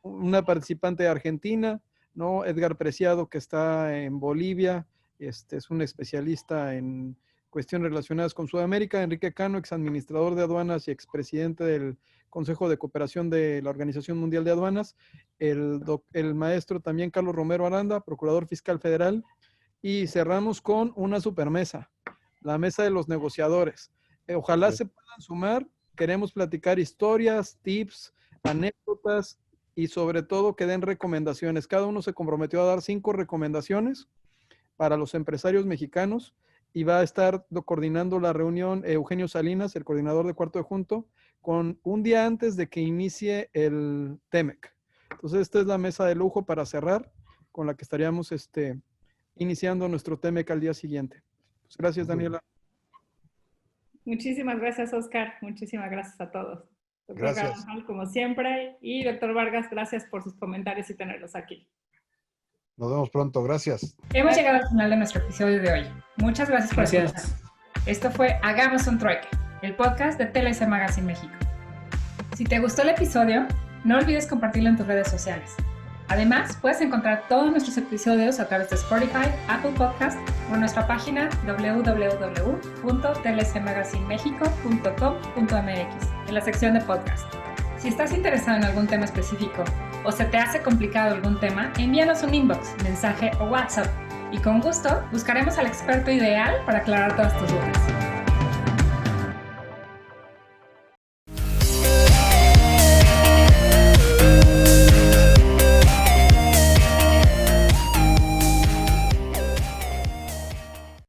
una participante de Argentina, ¿no? Edgar Preciado, que está en Bolivia, es un especialista en cuestiones relacionadas con Sudamérica. Enrique Cano, exadministrador de aduanas y expresidente del Consejo de Cooperación de la Organización Mundial de Aduanas. El maestro también Carlos Romero Aranda, procurador fiscal federal. Y cerramos con una supermesa, la mesa de los negociadores. Ojalá se puedan sumar. Queremos platicar historias, tips, anécdotas y sobre todo que den recomendaciones. Cada uno se comprometió a dar 5 recomendaciones para los empresarios mexicanos y va a estar coordinando la reunión Eugenio Salinas, el coordinador de Cuarto de Junto, con un día antes de que inicie el TEMEC. Entonces, esta es la mesa de lujo para cerrar, con la que estaríamos iniciando nuestro TEMEC al día siguiente. Pues gracias, Daniela. Muchísimas gracias, Oscar. Muchísimas gracias a todos. Doctor Gracias. Garofal, como siempre. Y doctor Vargas, gracias por sus comentarios y tenerlos aquí. Nos vemos pronto. Gracias. Hemos llegado al final de nuestro episodio de hoy. Muchas gracias por escuchar. Esto fue Hagamos un Trueque, el podcast de TLC Magazine México. Si te gustó el episodio, no olvides compartirlo en tus redes sociales. Además, puedes encontrar todos nuestros episodios a través de Spotify, Apple Podcast o en nuestra página www.tlcmagazinemexico.com.mx en la sección de podcast. Si estás interesado en algún tema específico o se te hace complicado algún tema, envíanos un inbox, mensaje o WhatsApp y con gusto buscaremos al experto ideal para aclarar todas tus dudas.